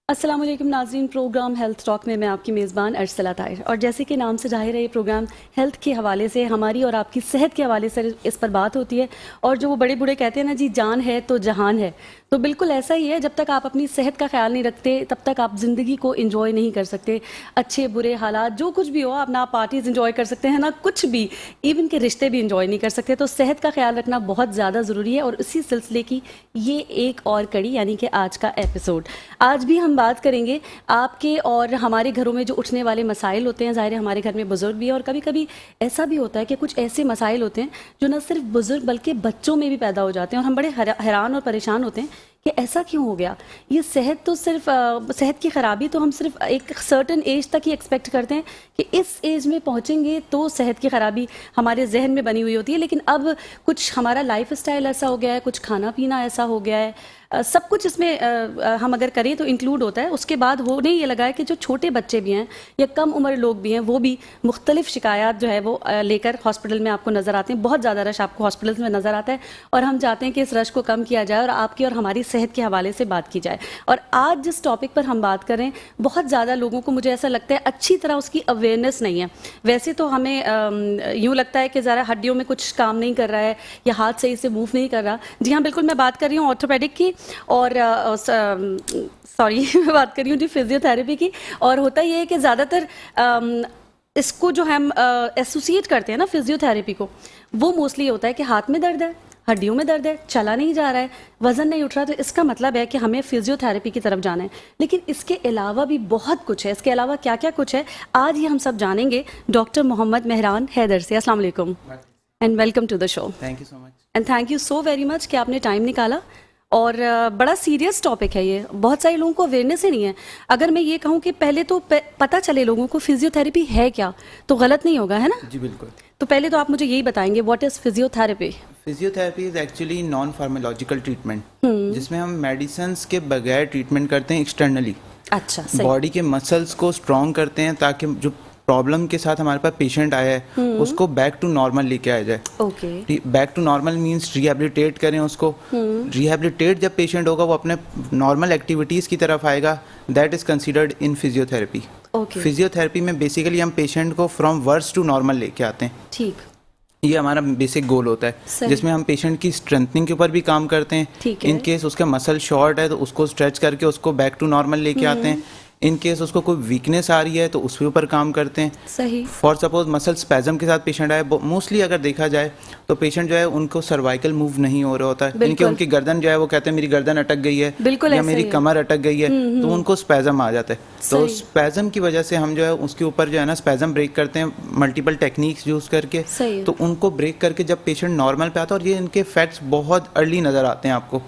अस्सलाम वालेकुम नाज़रीन, प्रोग्राम हेल्थ टॉक में मैं आपकी मेज़बान अरसला ताहिर। और जैसे कि नाम से जाहिर है, ये प्रोग्राम हेल्थ के हवाले से, हमारी और आपकी सेहत के हवाले से इस पर बात होती है। और जो वो बड़े बूढ़े कहते हैं ना जी, जान है तो जहान है, तो बिल्कुल ऐसा ही है। जब तक आप अपनी सेहत का ख्याल नहीं रखते, तब तक आप ज़िंदगी को इंजॉय नहीं कर सकते। अच्छे बुरे हालात जो कुछ भी हो, आप ना पार्टीज़ इंजॉय कर सकते हैं, ना कुछ भी, इवन के रिश्ते भी इंजॉय नहीं कर सकते। तो सेहत का ख्याल रखना बहुत ज़्यादा ज़रूरी है। और इसी सिलसिले की ये एक और कड़ी, यानी कि आज का एपिसोड। आज भी हम बात करेंगे आपके और हमारे घरों में जो उठने वाले मसाइल होते हैं। ज़ाहिर है हमारे घर में बुज़ुर्ग भी है, और कभी कभी ऐसा भी होता है कि कुछ ऐसे मसाइल होते हैं जो न सिर्फ बुज़ुर्ग बल्कि बच्चों में भी पैदा हो जाते हैं, और हम बड़े हैरान और परेशान होते हैं कि ऐसा क्यों हो गया। ये सेहत तो सिर्फ सेहत की ख़राबी तो हम सिर्फ एक सर्टन एज तक ही एक्सपेक्ट करते हैं कि इस एज में पहुंचेंगे तो सेहत की ख़राबी हमारे जहन में बनी हुई होती है। लेकिन अब कुछ हमारा लाइफ स्टाइल ऐसा हो गया है, कुछ खाना पीना ऐसा हो गया है, सब कुछ इसमें हम अगर करें तो इंक्लूड होता है। उसके बाद होने ये लगा है कि जो छोटे बच्चे भी हैं या कम उम्र लोग भी हैं, वो भी मुख्तलिफ शिकायत जो है वो लेकर हॉस्पिटल में आपको नज़र आते हैं। बहुत ज़्यादा रश आपको हॉस्पिटल्स में नज़र आता है, और हम चाहते हैं कि इस रश को कम किया जाए और आपकी और हमारी सेहत के हवाले से बात की जाए। और आज जिस टॉपिक पर हम बात करें, बहुत ज़्यादा लोगों को, मुझे ऐसा लगता है, अच्छी तरह उसकी अवेयरनेस नहीं है। वैसे तो हमें यूँ लगता है कि ज़रा हड्डियों में कुछ काम नहीं कर रहा है या हाथ सही से मूव नहीं कर रहा। जी हाँ, बिल्कुल, मैं बात कर रही हूँ ऑर्थोपेडिक की, और सॉरी मैं बात कर रही हूँ जी फिजियोथेरेपी की। और होता ये है कि ज़्यादातर इसको जो हम एसोसिएट करते हैं ना फिजियोथेरेपी को, वो मोस्टली होता है कि हाथ में दर्द है, हड्डियों में दर्द है, चला नहीं जा रहा है, वज़न नहीं उठ रहा, तो इसका मतलब है कि हमें फिजियोथेरेपी की तरफ जाना है। लेकिन इसके अलावा भी बहुत कुछ है। इसके अलावा क्या क्या कुछ है, आज ये हम सब जानेंगे डॉक्टर मोहम्मद मेहरान हैदर से। अस्सलाम वालेकुम and welcome to the show. Thank you so much. And thank you so very much कि आपने टाइम निकाला। और बड़ा सीरियस टॉपिक है ये, बहुत सारे लोगों को अवेयरनेस ही नहीं है। अगर मैं ये कहूँ कि पहले तो पता चले लोगों को फिजियोथेरेपी है क्या, तो गलत नहीं होगा, है ना? जी बिल्कुल। तो पहले तो आप मुझे यही बताएंगे, what is physiotherapy? Physiotherapy is actually non pharmacological treatment, जिसमें हम मेडिसिन के बगैर ट्रीटमेंट करते हैं एक्सटर्नली। अच्छा, सही। बॉडी के मसल्स को स्ट्रॉन्ग करते हैं ताकि जो प्रॉब्लम के साथ हमारे पास पेशेंट आया है उसको बैक टू नॉर्मल लेके आया जाए। Okay. Back to normal means rehabilitate करें उसको। रिहेबिलिटेट जब पेशेंट होगा वो अपने नॉर्मल एक्टिविटीज़ की तरफ आएगा, that is considered in physiotherapy. Okay. Physiotherapy में बेसिकली हम पेशेंट को फ्रॉम वर्स टू नॉर्मल लेके आते हैं। ठीक। ये हमारा बेसिक गोल होता है, जिसमें हम पेशेंट की स्ट्रेंथनिंग के ऊपर भी काम करते हैं। इन केस उसका मसल शॉर्ट है तो उसको स्ट्रेच करके उसको बैक टू नॉर्मल लेके आते हैं। इन केस उसको कोई वीकनेस आ रही है तो उसके ऊपर काम करते हैं। सही। फॉर सपोज मसल स्पैज़म के साथ पेशेंट आए, मोस्टली अगर देखा जाए तो पेशेंट जो है उनको सर्वाइकल मूव नहीं हो रहा होता है, इनके उनकी गर्दन जो है वो कहते हैं मेरी गर्दन अटक गई है या मेरी कमर अटक गई है, तो उनको स्पैज़म आ जाता है। तो स्पैज़म की वजह से हम जो है उसके ऊपर जो है ना स्पैज़म ब्रेक करते हैं मल्टीपल टेक्निक्स यूज़ करके। तो उनको ब्रेक करके जब पेशेंट नॉर्मल पे आता है, और ये इनके इफेक्ट्स बहुत अर्ली नज़र आते हैं आपको।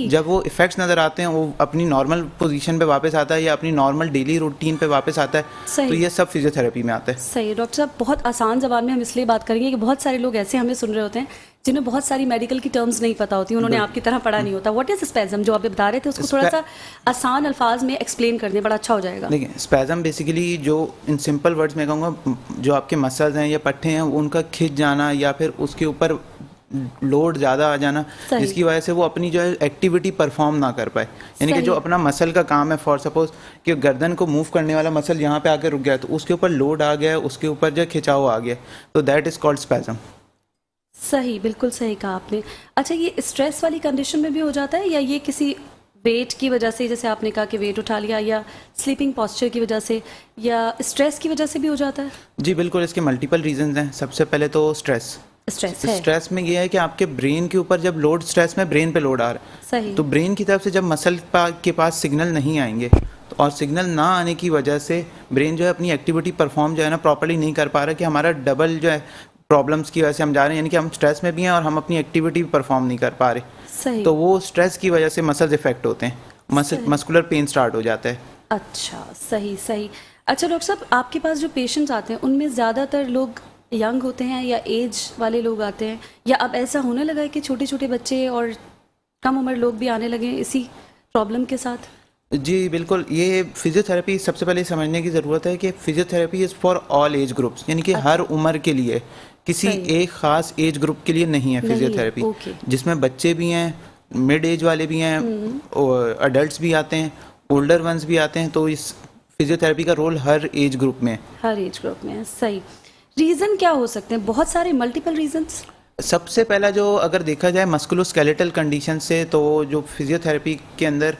जब वो इफेक्ट्स नज़र आते हैं, वो अपनी नॉर्मल पोजीशन पे वापस आता है या अपनी नॉर्मल डेली रूटीन पे वापस आता है, तो ये सब फिजियोथेरेपी में आता है। सही। डॉक्टर साहब, बहुत आसान ज़बान में हम इसलिए बात करेंगे कि बहुत सारे लोग ऐसे हमें सुन रहे होते हैं जिन्हें बहुत सारी मेडिकल की टर्म्स नहीं पता होती, उन्होंने आपकी तरह पढ़ा नहीं होता। व्हाट इज स्पैज़म जो आप बता रहे थे, उसको थोड़ा सा आसान अल्फाज में एक्सप्लेन कर दें, बड़ा अच्छा हो जाएगा। देखिए, स्पैज़म बेसिकली जो इन सिंपल वर्ड्स में कहूँगा, जो आपके मसल्स हैं या पट्टे हैं उनका खिंच जाना या फिर उसके ऊपर लोड ज़्यादा आ जाना, जिसकी वजह से वो अपनी जो है एक्टिविटी परफॉर्म ना कर पाए। यानी कि जो अपना मसल का काम है, फॉर सपोज कि गर्दन को मूव करने वाला मसल यहाँ पे आके रुक गया, तो उसके ऊपर लोड आ गया, उसके ऊपर जो खिंचाव आ गया, तो दैट इज़ कॉल्ड स्पैज़म। सही, बिल्कुल सही कहा आपने। अच्छा, ये स्ट्रेस वाली कंडीशन में भी हो जाता है, या ये किसी वेट की वजह से, जैसे आपने कहा कि वेट उठा लिया, या स्लीपिंग पॉस्चर की वजह से, या स्ट्रेस की वजह से भी हो जाता है? जी बिल्कुल, इसके मल्टीपल रीजंस हैं। सबसे पहले तो स्ट्रेस में ये है कि आपके ब्रेन के ऊपर जब लोड, स्ट्रेस में ब्रेन पे लोड आ रहा है, सही, तो ब्रेन की तरफ से जब मसल के पास सिग्नल नहीं आएंगे, और सिग्नल ना आने की वजह से ब्रेन जो है अपनी एक्टिविटी परफॉर्म जो है ना प्रॉपर्ली नहीं कर पा रहा, कि हमारा डबल जो है प्रॉब्लम्स की वजह से हम जा रहे हैं, यानी कि हम स्ट्रेस में भी हैं और हम अपनी एक्टिविटी भी परफॉर्म नहीं कर पा रहे। सही। तो वो स्ट्रेस की वजह से मसल्स इफेक्ट होते हैं, मस्कुलर पेन स्टार्ट हो जाता है। अच्छा, सही सही। अच्छा डॉक्टर साहब, आपके पास जो पेशेंट्स आते हैं उनमें ज़्यादातर लोग यंग होते हैं या एज वाले लोग आते हैं, या अब ऐसा होने लगा है कि छोटे छोटे बच्चे और कम उम्र लोग भी आने लगे इसी प्रॉब्लम के साथ? जी बिल्कुल, ये फिजियोथेरेपी समझने की समझने की ज़रूरत है कि physiotherapy is for all age groups, यानी कि हर उम्र के लिए, किसी एक ख़ास एज ग्रुप के लिए नहीं है फिजियोथेरेपी। जिसमें बच्चे भी हैं, मिड एज वाले भी हैं, और अडल्ट्स भी आते हैं, ओल्डर वंस भी आते हैं, तो इस फिजियोथेरेपी का रोल हर एज ग्रुप में है। हर एज ग्रुप में है, सही। रीज़न क्या हो सकते हैं? बहुत सारे मल्टीपल रीजंस। सबसे पहला जो अगर देखा जाए मस्कुलोस्केलेटल कंडीशन से, तो जो फिजियोथेरेपी के अंदर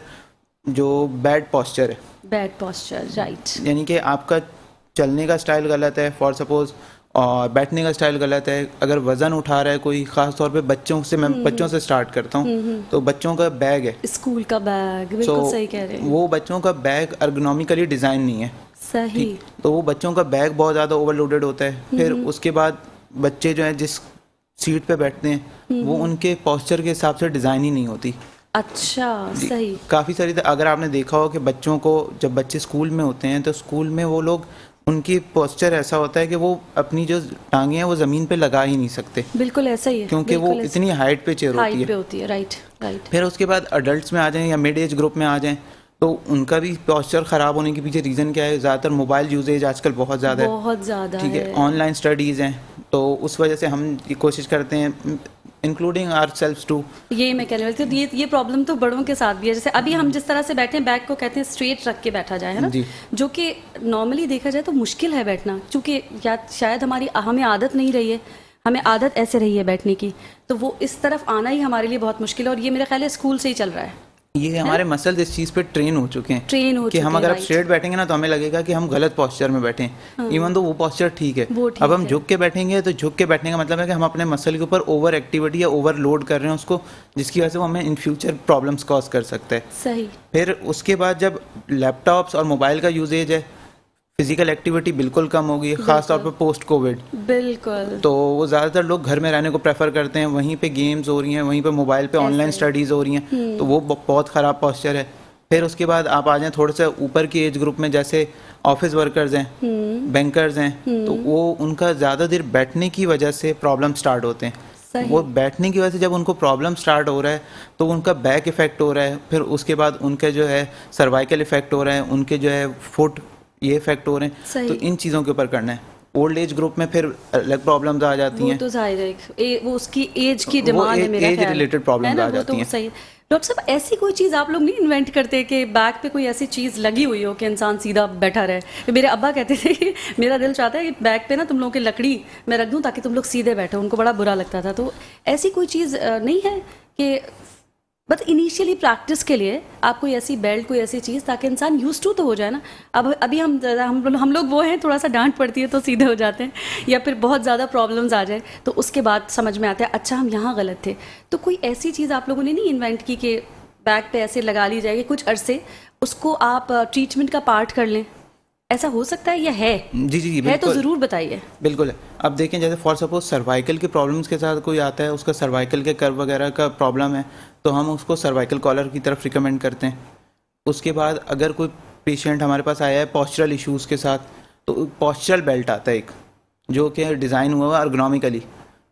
जो बैड पॉस्चर है, बैड पॉस्चर, राइट, यानी कि आपका चलने का स्टाइल गलत है फॉर सपोज, और बैठने का स्टाइल गलत है। अगर वजन उठा रहा है कोई, खास तौर पे बच्चों से, मैं बच्चों से स्टार्ट करता हूँ, तो बच्चों का बैग है, स्कूल का बैग, बिल्कुल सही कह रहे हैं। वो बच्चों का बैग अर्गोनॉमिकली डिज़ाइन नहीं है, सही। तो वो बच्चों का बैग बहुत ज़्यादा ओवरलोडेड होता है। फिर उसके बाद बच्चे जो हैं जिस सीट पे बैठते हैं वो उनके पॉस्चर के हिसाब से डिज़ाइन ही नहीं होती। अच्छा, सही। काफ़ी सारी, अगर आपने देखा हो कि बच्चों को, जब बच्चे स्कूल में होते हैं तो स्कूल में वो लोग, उनकी पोस्चर ऐसा होता है कि वो अपनी जो टांगे हैं वो ज़मीन पे लगा ही नहीं सकते। बिल्कुल ऐसा ही है, क्योंकि वो इतनी हाइट पे चेयर होती है। Right, right. फिर उसके बाद अडल्ट्स में आ जाएं या मिड एज ग्रुप में आ जाएं, तो उनका भी पोस्चर ख़राब होने के पीछे रीज़न क्या है? ज़्यादातर मोबाइल यूजेज आजकल बहुत ज़्यादा है, बहुत ज़्यादा, ठीक है। ऑनलाइन स्टडीज़ हैं, तो उस वजह से हम ये कोशिश करते हैं, इंक्लूडिंग आवर सेल्फ्स टू। ये मैं कहने वाली थी, ये प्रॉब्लम तो बड़ों के साथ भी है। जैसे अभी हम जिस तरह से बैठे हैं, बैग को कहते हैं स्ट्रेट रख के बैठा जाए, है ना, जो कि नॉर्मली देखा जाए तो मुश्किल है बैठना, क्योंकि या शायद हमें आदत नहीं रही है, हमें आदत ऐसे रही है बैठने की, तो वो इस तरफ आना ही हमारे लिए बहुत मुश्किल है। और ये मेरा ख्याल है स्कूल से ही चल रहा है। ये हमारे मसल्स इस चीज़ पे ट्रेन हो चुके हैं कि हम अगर स्ट्रेट बैठेंगे ना तो हमें लगेगा कि हम गलत पोस्चर में बैठे हैं, इवन तो वो पोस्चर ठीक है। अब हम झुक के बैठेंगे तो झुक के बैठने का मतलब है कि हम अपने मसल के ऊपर ओवर एक्टिविटी या ओवरलोड कर रहे हैं उसको, जिसकी वजह से वो हमें इन फ्यूचर प्रॉब्लम्स कॉज कर सकता है। सही। फिर उसके बाद जब लैपटॉप्स और मोबाइल का यूजेज है, फिजिकल एक्टिविटी बिल्कुल कम होगी, खास तौर पे पोस्ट कोविड। बिल्कुल। तो वो ज़्यादातर लोग घर में रहने को प्रेफर करते हैं, वहीं पे गेम्स हो रही हैं, वहीं पे मोबाइल पे ऑनलाइन स्टडीज़ हो रही हैं, तो वो बहुत ख़राब पोस्चर है। फिर उसके बाद आप आ जाएं थोड़े से ऊपर की एज ग्रुप में, जैसे ऑफिस वर्कर्स हैं, बैंकर्स हैं, तो वो उनका ज़्यादा देर बैठने की वजह से प्रॉब्लम स्टार्ट होते हैं। वो बैठने की वजह से जब उनको प्रॉब्लम स्टार्ट हो रहा है तो उनका बैक इफेक्ट हो रहा है, फिर उसके बाद उनके जो है सर्वाइकल इफेक्ट हो रहा है, उनके जो है फुट, ये इफेक्ट हो रहे हैं। तो इन चीज़ों के ऊपर करना है। ओल्ड एज ग्रुप में फिर अलग प्रॉब्लम्स आ जाती हैं, वो तो जाहिर है, वो उसकी एज की डिमांड है, मेरा ख्याल, एज रिलेटेड प्रॉब्लम्स आ जाती हैं। सही। डॉक्टर साहब, ऐसी कोई चीज़ आप लोग नहीं इन्वेंट करते कि बैक पे कोई ऐसी चीज़ लगी हुई हो कि इंसान सीधा बैठा रहे? मेरे अब्बा कहते थे कि मेरा दिल चाहता है कि बैक पे ना तुम लोगों की लकड़ी मैं रख दूं ताकि तुम लोग सीधे बैठो, उनको बड़ा बुरा लगता था। तो ऐसी कोई चीज़ नहीं है कि बट इनिशियली प्रैक्टिस के लिए आप कोई ऐसी बेल्ट, कोई ऐसी चीज़, ताकि इंसान यूज टू तो हो जाए ना। अब अभी हम लोग वो हैं, थोड़ा सा डांट पड़ती है तो सीधे हो जाते हैं, या फिर बहुत ज़्यादा प्रॉब्लम्स आ जाए तो उसके बाद समझ में आता है अच्छा हम यहाँ गलत थे। तो कोई ऐसी चीज़ आप लोगों ने नहीं इन्वेंट की कि बैक पे ऐसे लगा ली जाएगी कुछ अरसे, उसको आप ट्रीटमेंट का पार्ट कर लें? ऐसा हो सकता है या है? जी है तो ज़रूर बताइए। बिल्कुल है। अब देखें, जैसे फॉर सपोज सर्वाइकल के प्रॉब्लम्स के साथ कोई आता है, उसका सर्वाइकल के कर्व वगैरह का प्रॉब्लम है, तो हम उसको सर्वाइकल कॉलर की तरफ रिकमेंड करते हैं। उसके बाद अगर कोई पेशेंट हमारे पास आया है पॉस्चरल इश्यूज़ के साथ, तो पॉस्चरल बेल्ट आता है एक, जो कि डिज़ाइन हुआ है अर्गोनॉमिकली,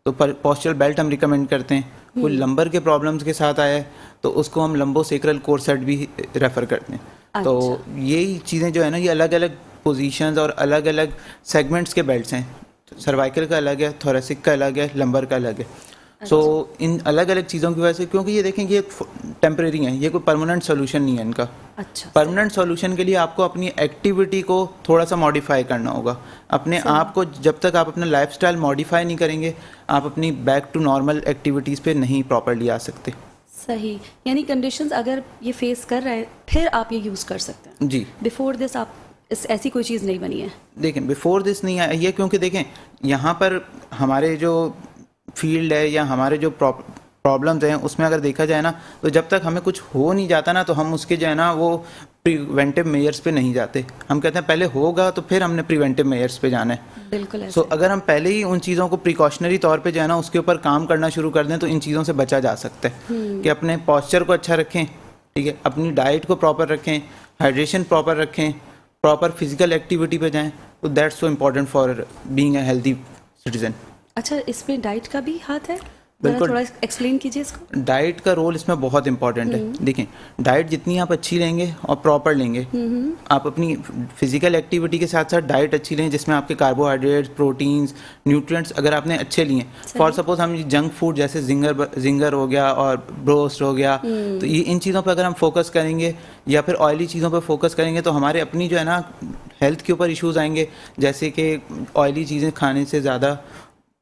तो पॉस्चरल बेल्ट हम रिकमेंड करते हैं। कोई लंबर के प्रॉब्लम्स के साथ आया है तो उसको हम लंबोसेक्रल कोर्सेट भी रेफ़र करते हैं। अच्छा। तो यही चीज़ें जो है ना, ये अलग अलग पोजीशंस और अलग अलग सेगमेंट्स के बेल्ट्स हैं। सर्वाइकल का अलग है, थोरेसिक का अलग है, लंबर का अलग है। सो इन अलग अलग चीज़ों की वजह से, क्योंकि ये देखें कि ये टेम्परेरी है, ये कोई परमानेंट सोल्यूशन नहीं है इनका। अच्छा। परमानेंट सोल्यूशन के लिए आपको अपनी एक्टिविटी को थोड़ा सा मॉडिफाई करना होगा अपने आप को। जब तक आप अपना लाइफस्टाइल मॉडिफाई नहीं करेंगे, आप अपनी बैक टू नॉर्मल एक्टिविटीज़ पे नहीं प्रॉपरली आ सकते। सही, यानी कंडीशंस अगर ये फेस कर रहे हैं फिर आप ये यूज़ कर सकते हैं। जी। बिफोर दिस आप ऐसी कोई चीज़ नहीं बनी है? देखें, बिफोर दिस नहीं है ये, क्योंकि देखें यहाँ पर हमारे जो फील्ड है या हमारे जो प्रॉब्लम्स हैं उसमें अगर देखा जाए ना, तो जब तक हमें कुछ हो नहीं जाता ना, तो हम उसके जो है ना वो प्रिवेंटिव मेजर्स पे नहीं जाते। हम कहते हैं पहले होगा तो फिर हमने प्रिवेंटिव मेजर्स पे जाना है। बिल्कुल। सो अगर हम पहले ही उन चीज़ों को प्रिकॉशनरी तौर पे जो है ना उसके ऊपर काम करना शुरू कर दें, तो इन चीज़ों से बचा जा सकता है। कि अपने पॉस्चर को अच्छा रखें, ठीक है, अपनी डाइट को प्रॉपर रखें, हाइड्रेशन प्रॉपर रखें, प्रॉपर फिजिकल एक्टिविटी पे जाएं, तो that's so important for being a healthy citizen. अच्छा, इसमें डाइट का भी हाथ है? बिल्कुल, थोड़ा एक्सप्लेन कीजिए इसको। डाइट का रोल इसमें बहुत इंपॉर्टेंट है। देखिए, डाइट जितनी आप अच्छी लेंगे और प्रॉपर लेंगे, आप अपनी फिजिकल एक्टिविटी के साथ साथ डाइट अच्छी लें जिसमें आपके कार्बोहाइड्रेट्स, प्रोटीन्स, न्यूट्रिएंट्स अगर आपने अच्छे लिए, फॉर सपोज हम जंक फूड जैसे जिंगर हो गया और ब्रोस्ट हो गया, तो ये इन चीज़ों पर अगर हम फोकस करेंगे या फिर ऑयली चीज़ों पर फोकस करेंगे तो हमारे अपनी जो है ना हेल्थ के ऊपर इश्यूज आएंगे, जैसे कि ऑयली चीज़ें खाने से ज़्यादा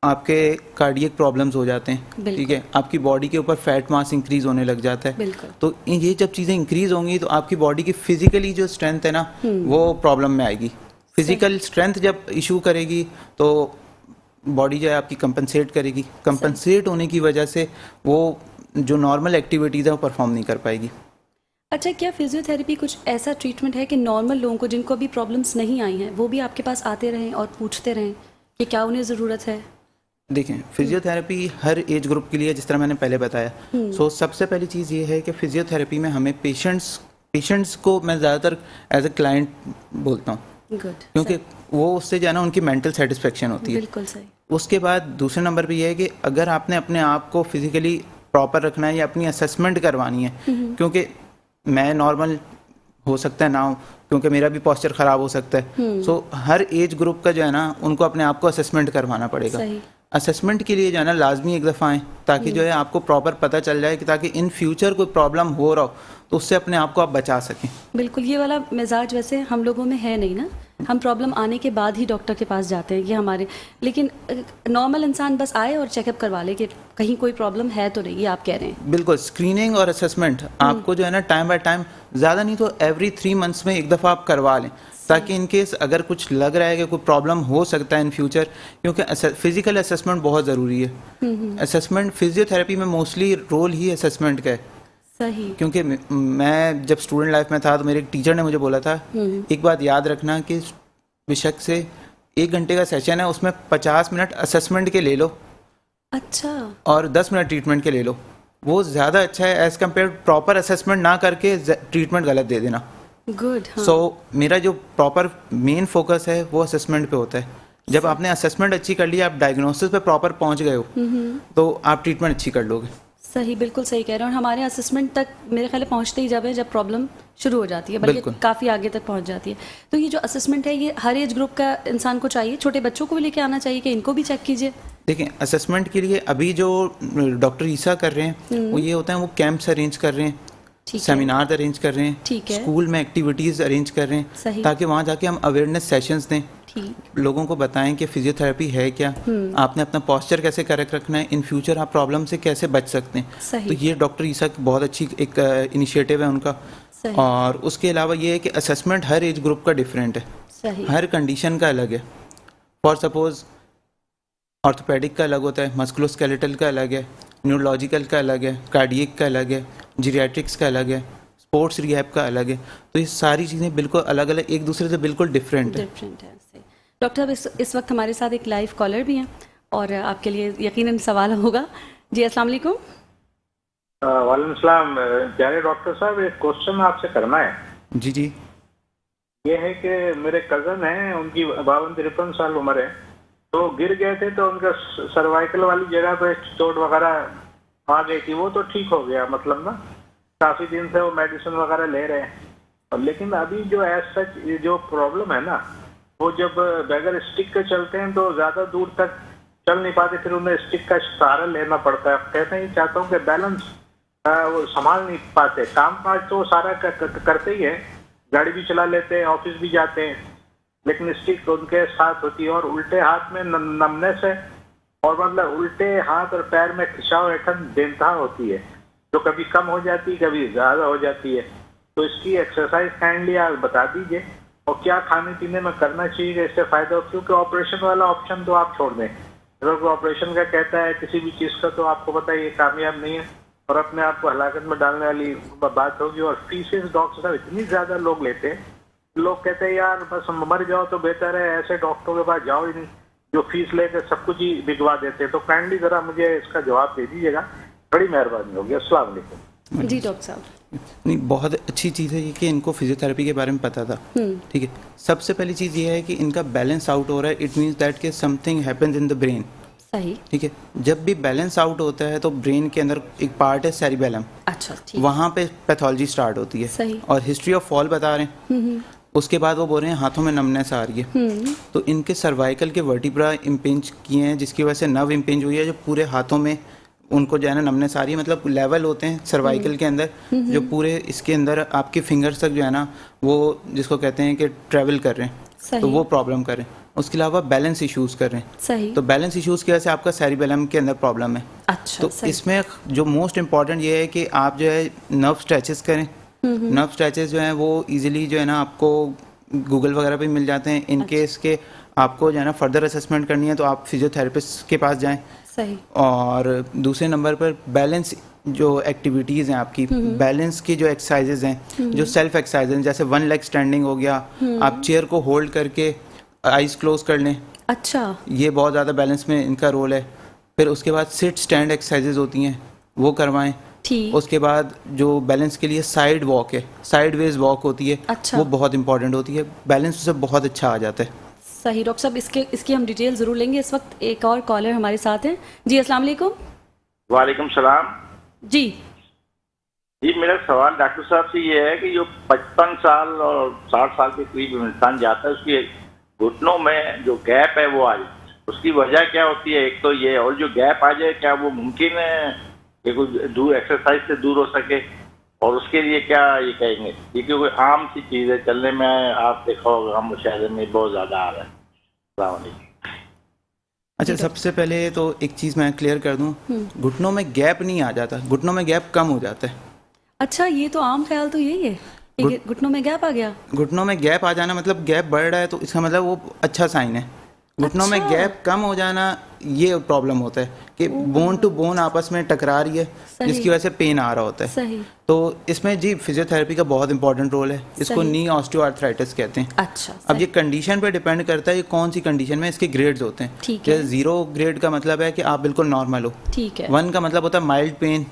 आपके कार्डियक प्रॉब्लम्स हो जाते हैं, ठीक है, आपकी बॉडी के ऊपर फैट मास इंक्रीज होने लग जाता है। तो ये जब चीज़ें इंक्रीज होंगी तो आपकी बॉडी की फिजिकली जो स्ट्रेंथ है ना वो प्रॉब्लम में आएगी। फिजिकल स्ट्रेंथ जब इशू करेगी तो बॉडी जो है आपकी कंपनसेट करेगी, कंपनसेट होने की वजह से वो जो नॉर्मल एक्टिविटीज़ है वो परफॉर्म नहीं कर पाएगी। अच्छा, क्या फिजियोथेरेपी कुछ ऐसा ट्रीटमेंट है कि नॉर्मल लोगों को जिनको अभी प्रॉब्लम्स नहीं आई हैं वो भी आपके पास आते रहें और पूछते रहें कि क्या उन्हें ज़रूरत है? देखें, फिजियोथेरेपी हर एज ग्रुप के लिए, जिस तरह मैंने पहले बताया, सबसे पहली चीज़ ये है कि फिजियोथेरेपी में हमें पेशेंट्स को मैं ज़्यादातर एज ए क्लाइंट बोलता हूँ, क्योंकि वो उससे जो है ना उनकी मेंटल सेटिस्फेक्शन होती है। बिल्कुल सही। उसके बाद दूसरे नंबर पे ये है कि अगर आपने अपने आप को फिजिकली प्रॉपर रखना है या अपनी असेसमेंट करवानी है, क्योंकि मैं नॉर्मल हो सकता है ना हो, क्योंकि मेरा भी पोस्चर ख़राब हो सकता है, हर एज ग्रुप का जो है ना उनको अपने आप को असेसमेंट करवाना पड़ेगा। असेसमेंट के लिए जो है ना लाजमी एक दफ़ा आएँ ताकि जो है आपको प्रॉपर पता चल जाए कि ताकि इन फ्यूचर कोई प्रॉब्लम हो रहा हो तो उससे अपने आप को आप बचा सकें। बिल्कुल, ये वाला मिजाज वैसे हम लोगों में है नहीं ना, हम प्रॉब्लम आने के बाद ही डॉक्टर के पास जाते हैं, ये हमारे, लेकिन नॉर्मल इंसान बस आए और चेकअप करवा ले कि कहीं कोई प्रॉब्लम है तो नहीं, ये आप कह रहे हैं। बिल्कुल, स्क्रीनिंग और असेसमेंट आपको जो है ना टाइम बाय टाइम, ज़्यादा नहीं तो एवरी 3 मंथ्स में एक दफ़ा आप करवा लें, ताकि इन केस अगर कुछ लग रहा है कि कोई प्रॉब्लम हो सकता है इन फ्यूचर, क्योंकि फिजिकल असेसमेंट बहुत ज़रूरी है। असेसमेंट फिजियोथेरेपी में मोस्टली रोल ही असेसमेंट का है। सही। क्योंकि मैं जब स्टूडेंट लाइफ में था तो मेरे एक टीचर ने मुझे बोला था, एक बात याद रखना कि बेशक से 1 घंटे का सेशन है उसमें 50 मिनट असेसमेंट के ले लो, अच्छा, और 10 मिनट ट्रीटमेंट के ले लो, वो ज़्यादा अच्छा है एज़ कम्पेयर प्रॉपर असेसमेंट ना करके ट्रीटमेंट गलत दे देना। गुड। सो मेरा जो प्रॉपर मेन फोकस है वो असेसमेंट पे होता है। जब आपने असेसमेंट अच्छी कर ली, आप डायग्नोसिस पे प्रॉपर पहुंच गए हो, तो आप ट्रीटमेंट अच्छी कर लोगे। सही, बिल्कुल सही कह रहे हैं। और हमारे असेसमेंट तक मेरे ख्याल पहुंचते ही जब प्रॉब्लम शुरू हो जाती है, बल्कि काफ़ी आगे तक पहुंच जाती है। तो ये जो असेसमेंट है ये हर एज ग्रुप का इंसान को चाहिए, छोटे बच्चों को भी लेके आना चाहिए कि इनको भी चेक कीजिए। देखिए, असेसमेंट के लिए अभी जो डॉक्टर ईसा कर रहे हैं वो ये होता है, वो कैंप्स अरेंज कर रहे हैं, सेमिनार अरेंज कर रहे हैं, स्कूल में एक्टिविटीज़ अरेंज कर रहे हैं, ताकि वहाँ जाके हम अवेयरनेस सेशंस दें, लोगों को बताएं कि फिजियोथेरेपी है क्या, आपने अपना पोस्चर कैसे करेक्ट रखना है, इन फ्यूचर आप प्रॉब्लम से कैसे बच सकते हैं। तो ये डॉक्टर ईसा की बहुत अच्छी एक इनिशिएटिव है उनका। और उसके अलावा ये है कि असेसमेंट हर एज ग्रुप का डिफरेंट है, हर कंडीशन का अलग है। फॉर सपोज ऑर्थोपेडिक का अलग होता है, मस्कुलोस्केलेटल का अलग है, न्यूरोलॉजिकल का अलग है, कार्डियक का अलग है, जीरियाट्रिक्स का अलग है, स्पोर्ट्स रिहैब का अलग है। तो ये सारी चीज़ें बिल्कुल अलग अलग, एक दूसरे से बिल्कुल डिफरेंट है। डॉक्टर साहब, इस वक्त हमारे साथ एक लाइव कॉलर भी हैं और आपके लिए यकीनन सवाल होगा। जी, अस्सलाम वालेकुम। वालेकुम सलाम। प्यारे डॉक्टर साहब, एक क्वेश्चन आपसे करना है। जी जी। ये है कि मेरे कज़न हैं, उनकी 52-53 साल उम्र है, तो गिर गए थे तो उनका सर्वाइकल वाली जगह पे चोट वगैरह आ गई थी, वो तो ठीक हो गया, मतलब ना काफ़ी दिन से वो मेडिसिन वगैरह ले रहे हैं। लेकिन अभी जो एज सच जो प्रॉब्लम है ना, वो जब बगैर स्टिक के चलते हैं तो ज़्यादा दूर तक चल नहीं पाते, फिर उन्हें स्टिक का सहारा लेना पड़ता है। कहते हैं, चाहता हूँ कि बैलेंस वो संभाल नहीं पाते। काम काज तो सारा करते ही है, गाड़ी भी चला लेते हैं, ऑफिस भी जाते हैं, लेकिन स्टिक उनके साथ होती है। और उल्टे हाथ में नमनेस है, और मतलब उल्टे हाथ और पैर में खिंचाव ऐठन देनता होती है, जो कभी कम हो जाती है, कभी ज़्यादा हो जाती है। तो इसकी एक्सरसाइज काइंडली आप बता दीजिए, और क्या खाने पीने में करना चाहिए कि इससे फ़ायदा हो, क्योंकि ऑपरेशन वाला ऑप्शन तो आप छोड़ दें। अगर कोई ऑपरेशन का कहता है किसी भी चीज़ का, तो आपको पता है ये कामयाब नहीं है और अपने आप को हलाकत में डालने वाली बात होगी। और फीसेस डॉक्टर साहब इतनी ज़्यादा लोग लेते हैं, लोग कहते हैं यार बस मर जाओ तो बेहतर है, ऐसे डॉक्टरों के पास जाओ ही नहीं जो फीस लेकर सब कुछ ही बिगवा देते हैं। तो काइंडली ज़रा मुझे इसका जवाब दे दीजिएगा, बड़ी मेहरबानी होगी। अस्सलाम वालेकुम। जी डॉक्टर साहब। नहीं, बहुत अच्छी चीज़ है ये कि इनको फिजियोथेरेपी के बारे में पता था। ठीक है, सबसे पहली चीज़ ये है कि इनका बैलेंस आउट हो रहा है, इट मीन्स दैट कि something happens in the brain. सही। ठीक है, जब भी बैलेंस आउट होता है तो ब्रेन के अंदर एक पार्ट है सेरिबेलम, अच्छा ठीक, वहाँ पे पैथोलॉजी स्टार्ट होती है। सही। और हिस्ट्री ऑफ फॉल बता रहे हैं। उसके बाद वो बोल रहे हैं हाथों में नमनेस आ रही है, तो इनके सर्वाइकल के वर्टिब्रा इम्पिंज किए हैं, जिसकी वजह से नर्व इम्पिंज हुई है, जो पूरे हाथों में उनको जो है ना नमनेस आ रही है। मतलब लेवल होते हैं सर्वाइकल के अंदर जो पूरे इसके अंदर आपके फिंगर्स तक जो है ना वो जिसको कहते हैं कि ट्रेवल कर रहे हैं, सही। तो वो प्रॉब्लम कर रहे हैं। उसके अलावा बैलेंस इश्यूज कर रहे हैं, सही। तो बैलेंस इश्यूज की वजह से आपका सेरिबेलम के अंदर प्रॉब्लम है। अच्छा, तो सही। इसमें जो मोस्ट इम्पॉर्टेंट ये है कि आप जो है नर्व स्ट्रेचेस करें। नर्व स्ट्रेचेस जो हैं वो इजीली जो है ना आपको गूगल वगैरह पे मिल जाते हैं। इन केस के आपको जो है ना फर्दर असेसमेंट करनी है तो आप फिजियोथेरेपिस्ट के पास जाएं। सही। और दूसरे नंबर पर बैलेंस जो एक्टिविटीज़ हैं आपकी, बैलेंस की जो एक्सरसाइजेज हैं, जो सेल्फ एक्सरसाइजेज, जैसे वन लेग स्टैंडिंग हो गया, आप चेयर को होल्ड करके आइज क्लोज कर लें, अच्छा, ये बहुत ज़्यादा बैलेंस में इनका रोल है। फिर उसके बाद सिट स्टैंड एक्सरसाइजेज होती हैं, वो करवाएं। ठीक। उसके बाद जो बैलेंस के लिए साइड वॉक है, साइड वेज वॉक होती है, अच्छा। वो बहुत इंपॉर्टेंट होती है, बैलेंस उससे बहुत अच्छा आ जाता है। सही डॉक्टर साहब, इसकी हम डिटेल ज़रूर लेंगे। इस वक्त एक और कॉलर हमारे साथ हैं। जी अस्सलाम वालेकुम। वालेकुम सलाम। जी जी, मेरा सवाल डॉक्टर साहब से ये है कि जो 55 साल और 60 साल के करीब इंसान जाता है, उसकी घुटनों में जो गैप है वो आ जाए, उसकी वजह क्या होती है? एक तो ये, और जो गैप आ जाए क्या वो मुमकिन है कि कोई दूर एक्सरसाइज से दूर हो सके? और उसके लिए क्या ये कहेंगे? ये क्योंकि आम सी चीज़ है, चलने में आप देखा होगा हम शहर में बहुत ज़्यादा आ रहा है। अस्सलाम वालेकुम। अच्छा, सबसे पहले तो एक चीज़ मैं क्लियर कर दूं, घुटनों में गैप नहीं आ जाता, घुटनों में गैप कम हो जाता है। अच्छा, ये तो आम ख्याल तो यही है कि घुटनों में गैप आ गया। घुटनों में गैप आ जाना मतलब गैप बढ़ रहा है, तो इसका मतलब वो अच्छा साइन है। घुटनों में अच्छा। गैप कम हो जाना ये प्रॉब्लम होता है कि बोन टू बोन आपस में टकरा रही है, सही। जिसकी वजह से पेन आ रहा होता है। सही। तो इसमें जी फिजियोथेरेपी का बहुत इंपॉर्टेंट रोल है। इसको सही। नी ऑस्टियोआर्थराइटिस कहते हैं। अच्छा, अब ये कंडीशन पे डिपेंड करता है, ये कौन सी कंडीशन में, इसके ग्रेड्स होते हैं। ठीक है। जैसे 0 ग्रेड का मतलब है कि आप बिल्कुल नॉर्मल हो, ठीक है। 1 का मतलब होता है माइल्ड पेन,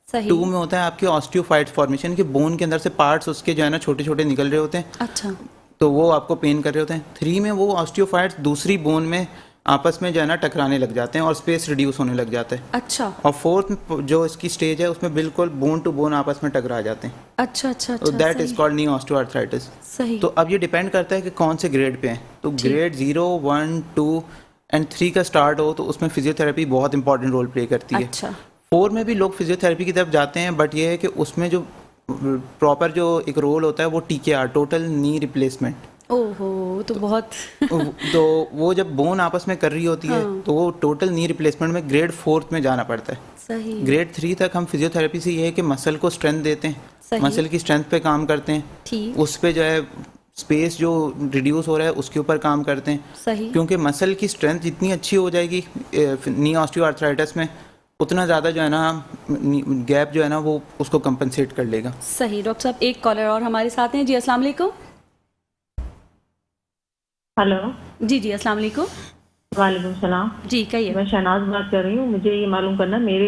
सही। 2 में होता है आपके ऑस्टियोफाइट्स फॉर्मेशन, के बोन के अंदर से पार्ट्स उसके जो है ना छोटे छोटे निकल रहे होते हैं, अच्छा, तो वो आपको पेन कर रहे होते हैं। 3 में वो ऑस्टियोफाइट्स दूसरी बोन में आपस में जो है ना टकराने लग जाते हैं और स्पेस रिड्यूस होने लग जाता है। अच्छा, और 4th जो इसकी स्टेज है उसमें बिल्कुल बोन टू बोन आपस में टकरा जाते हैं, अच्छा, अच्छा, तो अच्छा, दैट इज सही। Called knee osteoarthritis. सही। तो अब ये डिपेंड करता है कि कौन से ग्रेड पे हैं। तो ग्रेड 0, 1, 2 एंड 3 का स्टार्ट हो तो उसमें फिजियोथेरेपी बहुत इंपॉर्टेंट रोल प्ले करती है। अच्छा, 4 में भी लोग फिजियोथेरेपी की तरफ जाते हैं, बट ये है कि उसमें जो प्रॉपर जो एक रोल होता है वो TKR, टोटल नी रिप्लेसमेंट। ओहो, तो बहुत तो वो जब बोन आपस में कर रही होती है तो वो टोटल नी रिप्लेसमेंट में ग्रेड 4 में जाना पड़ता है। सही। ग्रेड 3 तक हम फिजियोथेरेपी से ये है कि मसल को स्ट्रेंथ देते हैं, सही। मसल की स्ट्रेंथ पे काम करते हैं, ठीक। उस पे जो है स्पेस जो रिड्यूस हो रहा है उसके ऊपर काम करते हैं। सही। क्योंकि मसल की स्ट्रेंथ जितनी अच्छी हो जाएगी नी ऑस्टियोआर्थराइटिस में, उतना ज़्यादा जो है ना गैप जो है ना वो उसको कंपनसेट कर लेगा। सही। डॉक्टर साहब, एक कॉलर और हमारे साथ हैं। जी अस्सलाम वालेकुम। हेलो। जी जी अस्सलाम वालेकुम। वालेकुम सलाम। जी कहिए। मैं शहनाज बात कर रही हूँ। मुझे ये मालूम करना, मेरे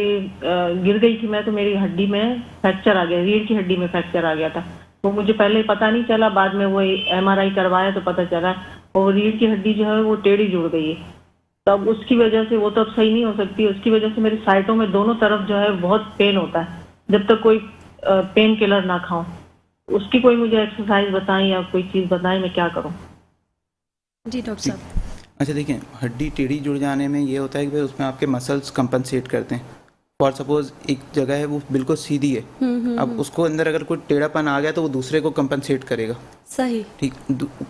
गिर गई थी मैं, तो मेरी हड्डी में फ्रैक्चर आ गया, रीढ़ की हड्डी में फ्रैक्चर आ गया था। वो मुझे पहले पता नहीं चला, बाद में वो MRI करवाया तो पता चला, और रीढ़ की हड्डी जो है वो टेढ़ी जुड़ गई है। तब उसकी वजह से वो तो अब सही नहीं हो सकती, उसकी वजह से मेरी साइटों में दोनों तरफ जो है बहुत पेन होता है, जब तक कोई पेन किलर ना खाऊं। उसकी कोई मुझे एक्सरसाइज बताएं या कोई चीज़ बताएं, मैं क्या करूं? जी डॉक्टर साहब। अच्छा देखिए, हड्डी टेढ़ी जुड़ जाने में ये होता है कि भाई उसमें आपके मसल्स कंपनसेट करते हैं। फॉर सपोज एक जगह है वो बिल्कुल सीधी है, अब उसको अंदर अगर कोई टेढ़ापन आ गया तो वो दूसरे को कंपनसेट करेगा। सही। ठीक,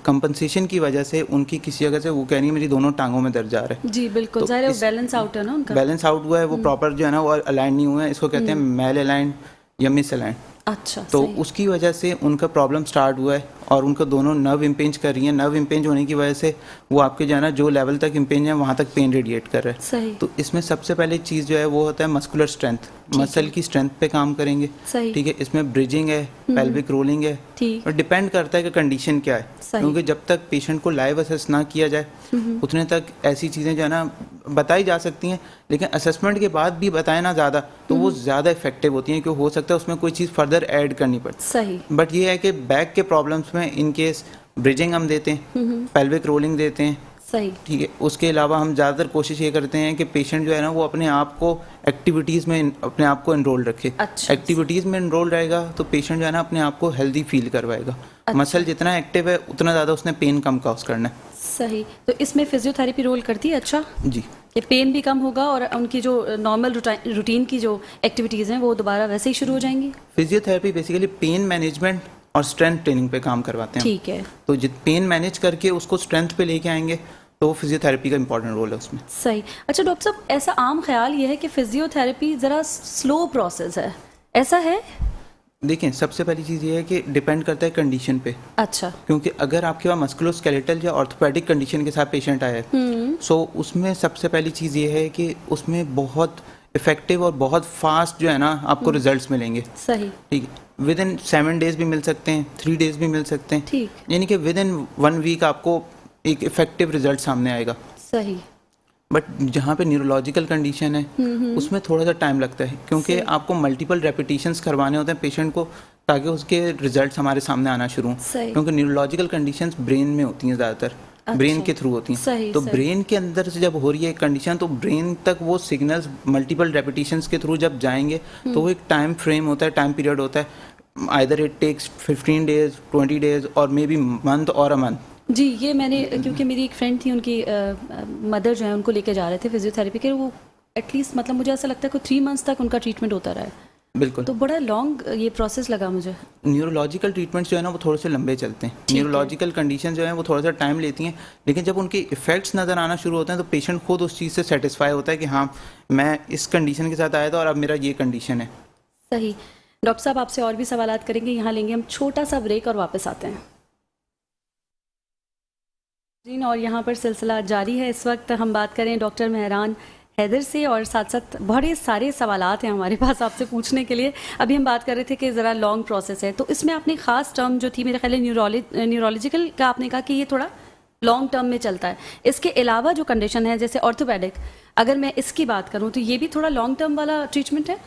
कंपनसेशन की वजह से उनकी किसी जगह से वो कह रही है मेरी दोनों टांगों में दर्द आ रहा है। जी बिल्कुल, तो ज़ाहिर है वो इस- बैलेंस आउट है ना उनका। बैलेंस आउट हुआ है, वो प्रॉपर जो है ना वो अलाइन नहीं हुआ है, इसको कहते हैं मेल अलाइन या मिस अलाइन। अच्छा, तो सही। उसकी वजह से उनका प्रॉब्लम स्टार्ट हुआ है और उनको दोनों नर्व इम्पेंज कर रही हैं। नर्व इम्पेंज होने की वजह से वो आपके जो है ना जो लेवल तक इम्पेंज है वहाँ तक पेन रेडिएट कर रहा है। सही। तो इसमें सबसे पहले चीज़ जो है वो होता है मस्कुलर स्ट्रेंथ, मसल की स्ट्रेंथ पे काम करेंगे। सही। ठीक है, इसमें ब्रिजिंग है, पेल्विक रोलिंग है, ठीक। और डिपेंड करता है कि कंडीशन क्या है, सही। क्योंकि जब तक पेशेंट को लाइव असेस ना किया जाए उतने तक ऐसी चीज़ें जो है ना बताई जा सकती हैं, लेकिन असेसमेंट के बाद भी बताएं ना ज़्यादा तो वो ज़्यादा इफेक्टिव होती हैं, क्योंकि हो सकता है उसमें कोई चीज़ फर्दर ऐड करनी पड़े। सही। बट ये है कि बैक के प्रॉब्लम्स में इन केस ब्रिजिंग हम देते हैं, पेल्विक रोलिंग देते हैं, सही। ठीक है, उसके अलावा हम ज़्यादातर कोशिश ये करते हैं कि पेशेंट जो है ना वो अपने आप को एक्टिविटीज़ में अपने आप को एनरोल रखे। अच्छा। एक्टिविटीज़ में एनरोल रहेगा तो पेशेंट जो है ना अपने आप को हेल्दी फील करवाएगा। अच्छा। मसल जितना एक्टिव है उतना ज़्यादा उसने पेन कम कॉज करना है। सही। तो इसमें फिजियोथेरेपी रोल करती है? अच्छा जी, कि पेन भी कम होगा और उनकी जो नॉर्मल रूटीन की जो एक्टिविटीज़ हैं वो दोबारा वैसे ही शुरू हो जाएंगी। फिजियोथेरेपी बेसिकली पेन मैनेजमेंट और स्ट्रेंथ ट्रेनिंग पे काम करवाते हैं। ठीक है। तो जित पेन मैनेज करके उसको स्ट्रेंथ पे लेके आएंगे तो वो फिजियोथेरेपी का इंपॉर्टेंट रोल है उसमें। सही। अच्छा डॉक्टर साहब, ऐसा आम ख्याल ये है कि फिजियोथेरेपी ज़रा स्लो प्रोसेस है, ऐसा है? देखिए, सबसे पहली चीज़ ये है कि डिपेंड करता है कंडीशन पे। अच्छा। क्योंकि अगर आपके पास मस्कुलोस्केलेटल या ऑर्थोपेडिक कंडीशन के साथ पेशेंट आया है सो उसमें सबसे पहली चीज़ ये है कि उसमें बहुत इफेक्टिव और बहुत फास्ट जो है ना आपको रिजल्ट्स मिलेंगे। सही। ठीक है, विद इन 7 डेज भी मिल सकते हैं, 3 डेज भी मिल सकते हैं। ठीक। यानी कि विद इन 1 वीक आपको एक इफेक्टिव रिजल्ट सामने आएगा। सही। बट जहाँ पे न्यूरोलॉजिकल कंडीशन है उसमें थोड़ा सा टाइम लगता है, क्योंकि आपको मल्टीपल रेपिटेशंस करवाने होते हैं पेशेंट को ताकि उसके रिजल्ट्स हमारे सामने आना शुरू हों। सही। क्योंकि न्यूरोलॉजिकल कंडीशंस ब्रेन में होती हैं ज़्यादातर, ब्रेन के थ्रू होती हैं। सही, तो सही। ब्रेन के अंदर से जब हो रही है कंडीशन तो ब्रेन तक वो सिग्नल्स मल्टीपल रेपिटेशंस के थ्रू जब जाएंगे तो वो एक टाइम फ्रेम होता है, टाइम पीरियड होता है। Either it takes 15 days, 20 days और मे बी मंथ और अ मंथ। जी, ये मैंने, क्योंकि मेरी एक फ्रेंड थी, उनकी मदर जो है उनको लेके जा रहे थे फिजियोथेरेपी के, वो एटलीस्ट मतलब मुझे ऐसा लगता है कि 3 मंथ्स तक उनका ट्रीटमेंट होता रहा है। बिल्कुल। तो बड़ा लॉन्ग ये प्रोसेस लगा मुझे। न्यूरोलॉजिकल ट्रीटमेंट्स जो है ना वो थोड़े से लंबे चलते हैं। न्यूरोलॉजिकल कंडीशन जो है वो थोड़ा सा टाइम लेती हैं, लेकिन जब उनके इफेक्ट्स नज़र आना शुरू होते हैं तो पेशेंट खुद उस चीज़ से सेटिस्फाई होता है कि हाँ, मैं इस कंडीशन के साथ आया था और अब मेरा ये कंडीशन है। सही। डॉक्टर साहब, आपसे और भी सवालात करेंगे, यहाँ लेंगे हम छोटा सा ब्रेक और वापस आते हैं जी। और यहाँ पर सिलसिला जारी है। इस वक्त हम बात करें डॉक्टर मेहरान हैदर से और साथ साथ बड़े सारे सवालात हैं हमारे पास आपसे पूछने के लिए। अभी हम बात कर रहे थे कि ज़रा लॉन्ग प्रोसेस है, तो इसमें आपने ख़ास टर्म जो थी मेरे ख्याल है न्यूरोलॉजिकल का आपने कहा कि ये थोड़ा लॉन्ग टर्म में चलता है। इसके अलावा जो कंडीशन है जैसे ऑर्थोपेडिक, अगर मैं इसकी बात करूँ तो ये भी थोड़ा लॉन्ग टर्म वाला ट्रीटमेंट है?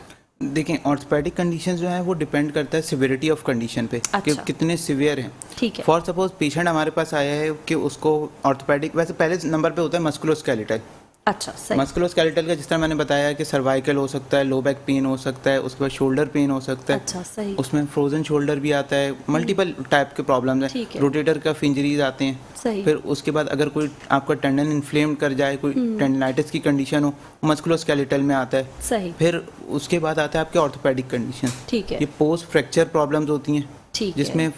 देखें, ऑर्थोपेडिक कंडीशन जो है वो डिपेंड करता है सिवियरिटी ऑफ कंडीशन पे। अच्छा। कि कितने सिवियर हैं। ठीक है। फॉर सपोज पेशेंट हमारे पास आया है कि उसको ऑर्थोपेडिक, वैसे पहले नंबर पे होता है मस्कुलोस्केलेटल। अच्छा, सही। मस्कुलोस्केलेटल का जिस तरह मैंने बताया कि सर्वाइकल हो सकता है, लो बैक पेन हो सकता है, उसके बाद शोल्डर पेन हो सकता है। अच्छा, सही। उसमें फ्रोजन शोल्डर भी आता है, मल्टीपल टाइप के प्रॉब्लम्स हैं, ठीक है। रोटेटर कफ इंजरीज आते हैं। सही। फिर उसके बाद अगर कोई आपका टेंडन इन्फ्लेम कर जाए, कोई टेंडनाइटिस की कंडीशन हो, मस्कुलोस्केलेटल में आता है। सही। फिर उसके बाद आता है आपके ऑर्थोपेडिक कंडीशन। ठीक है। ये पोस्ट फ्रैक्चर प्रॉब्लम्स होती हैं, ठीक है। जिसमें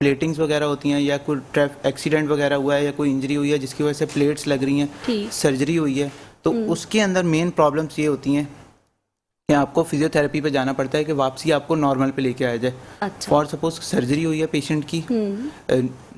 प्लेटिंग्स वगैरह होती हैं या कोई एक्सीडेंट वगैरह हुआ है या कोई इंजरी हुई है जिसकी वजह से प्लेट्स लग रही हैं, ठीक। सर्जरी हुई है, तो उसके अंदर मेन प्रॉब्लम्स ये होती हैं कि आपको फिजियोथेरेपी पे जाना पड़ता है कि वापसी आपको नॉर्मल पे लेके आया जाए। अच्छा। फॉर सपोज सर्जरी हुई है पेशेंट की,